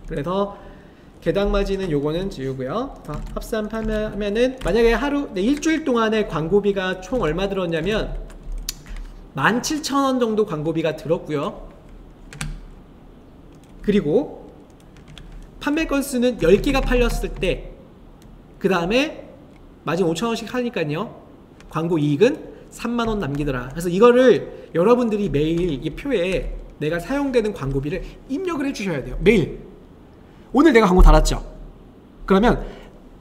그래서 개당 마진은 요거는 지우고요. 합산 판매하면은, 만약에 하루, 네, 일주일 동안에 광고비가 총 얼마 들었냐면 17,000원 정도 광고비가 들었고요. 그리고 판매 건수는 10개가 팔렸을 때, 그 다음에 마진 5,000원씩 하니까요, 광고 이익은 3만원 남기더라. 그래서 이거를 여러분들이 매일 이 표에 내가 사용되는 광고비를 입력을 해주셔야 돼요. 매일. 오늘 내가 광고 달았죠? 그러면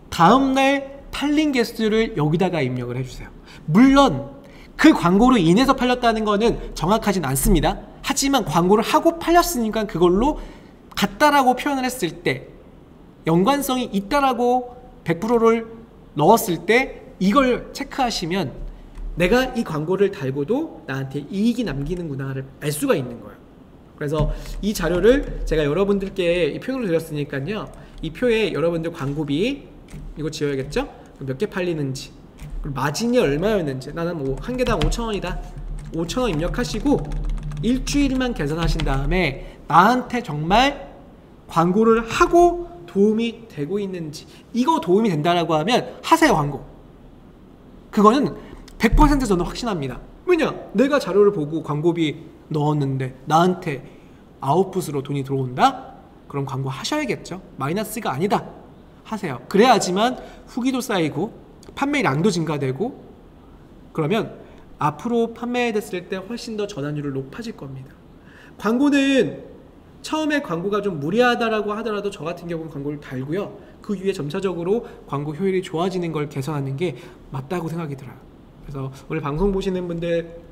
다음날 팔린 개수를 여기다가 입력을 해주세요. 물론 그 광고로 인해서 팔렸다는 거는 정확하진 않습니다. 하지만 광고를 하고 팔렸으니까 그걸로 같다라고 표현을 했을 때, 연관성이 있다라고 100%를 넣었을 때 이걸 체크하시면 내가 이 광고를 달고도 나한테 이익이 남기는구나를 알 수가 있는 거예요. 그래서 이 자료를 제가 여러분들께 이 표를 드렸으니까요, 이 표에 여러분들 광고비 이거 지워야겠죠? 몇 개 팔리는지, 그리고 마진이 얼마였는지, 나는 뭐 한 개당 5,000원이다 5,000원 입력하시고 일주일만 계산하신 다음에 나한테 정말 광고를 하고 도움이 되고 있는지, 이거 도움이 된다라고 하면 하세요. 광고. 그거는 100% 저는 확신합니다. 왜냐? 내가 자료를 보고 광고비 넣었는데 나한테 아웃풋으로 돈이 들어온다? 그럼 광고 하셔야겠죠. 마이너스가 아니다. 하세요. 그래야지만 후기도 쌓이고 판매량도 증가되고, 그러면 앞으로 판매됐을 때 훨씬 더 전환율을 높아질 겁니다. 광고는 처음에 광고가 좀 무리하다라고 하더라도 저 같은 경우는 광고를 달고요, 그 위에 점차적으로 광고 효율이 좋아지는 걸 개선하는 게 맞다고 생각이 들어요. 그래서 오늘 방송 보시는 분들,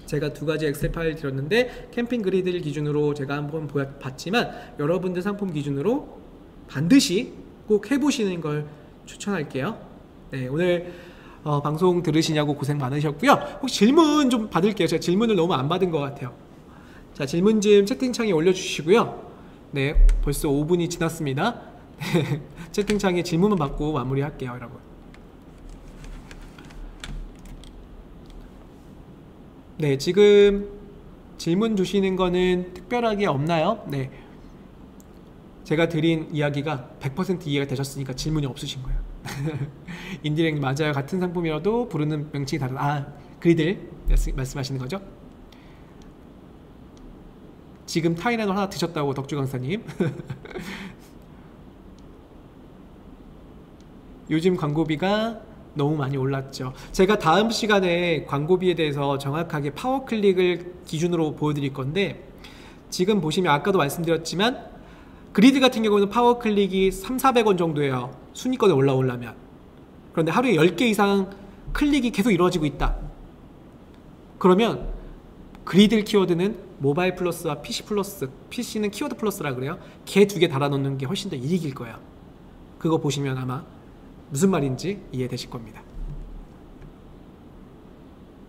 제가 2가지 엑셀 파일 드렸는데 캠핑 그리드를 기준으로 제가 한번 봤지만 여러분들 상품 기준으로 반드시 꼭 해보시는 걸 추천할게요. 네, 오늘 방송 들으시냐고 고생 많으셨고요. 혹시 질문 좀 받을게요. 제가 질문을 너무 안 받은 것 같아요. 자, 질문 좀 채팅창에 올려주시고요. 네, 벌써 5분이 지났습니다. 네, 채팅창에 질문만 받고 마무리할게요, 여러분. 네, 지금 질문 주시는 거는 특별하게 없나요? 네, 제가 드린 이야기가 100% 이해가 되셨으니까 질문이 없으신 거예요. 인디렉 맞아요. 같은 상품이라도 부르는 명칭이 다르다. 아, 그리들 말씀하시는 거죠? 지금 타이레놀 하나 드셨다고 덕주 강사님. 요즘 광고비가 너무 많이 올랐죠. 제가 다음 시간에 광고비에 대해서 정확하게 파워클릭을 기준으로 보여드릴 건데, 지금 보시면 아까도 말씀드렸지만 그리드 같은 경우는 파워클릭이 300~400원 정도예요. 순위권에 올라오려면. 그런데 하루에 10개 이상 클릭이 계속 이루어지고 있다. 그러면 그리드 키워드는 모바일 플러스와 PC 플러스, PC는 키워드 플러스라 그래요. 걔 2개 달아놓는 게 훨씬 더 이익일 거예요. 그거 보시면 아마 무슨 말인지 이해되실 겁니다.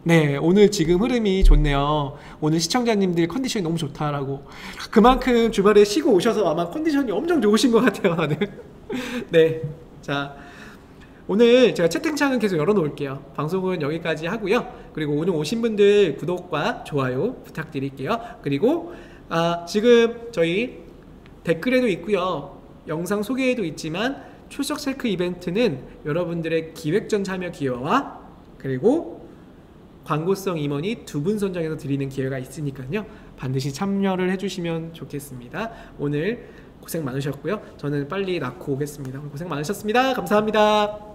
네, 오늘 지금 흐름이 좋네요. 오늘 시청자님들 컨디션이 너무 좋다라고. 그만큼 주말에 쉬고 오셔서 아마 컨디션이 엄청 좋으신 것 같아요, 다들. 네, 자, 오늘 제가 채팅창은 계속 열어놓을게요. 방송은 여기까지 하고요. 그리고 오늘 오신 분들 구독과 좋아요 부탁드릴게요. 그리고 지금 저희 댓글에도 있고요. 영상 소개에도 있지만 출석 체크 이벤트는 여러분들의 기획전 참여 기회와 그리고 광고성 임원이 2분 선정해서 드리는 기회가 있으니까요. 반드시 참여를 해주시면 좋겠습니다. 오늘 고생 많으셨고요. 저는 빨리 낳고 오겠습니다. 고생 많으셨습니다. 감사합니다.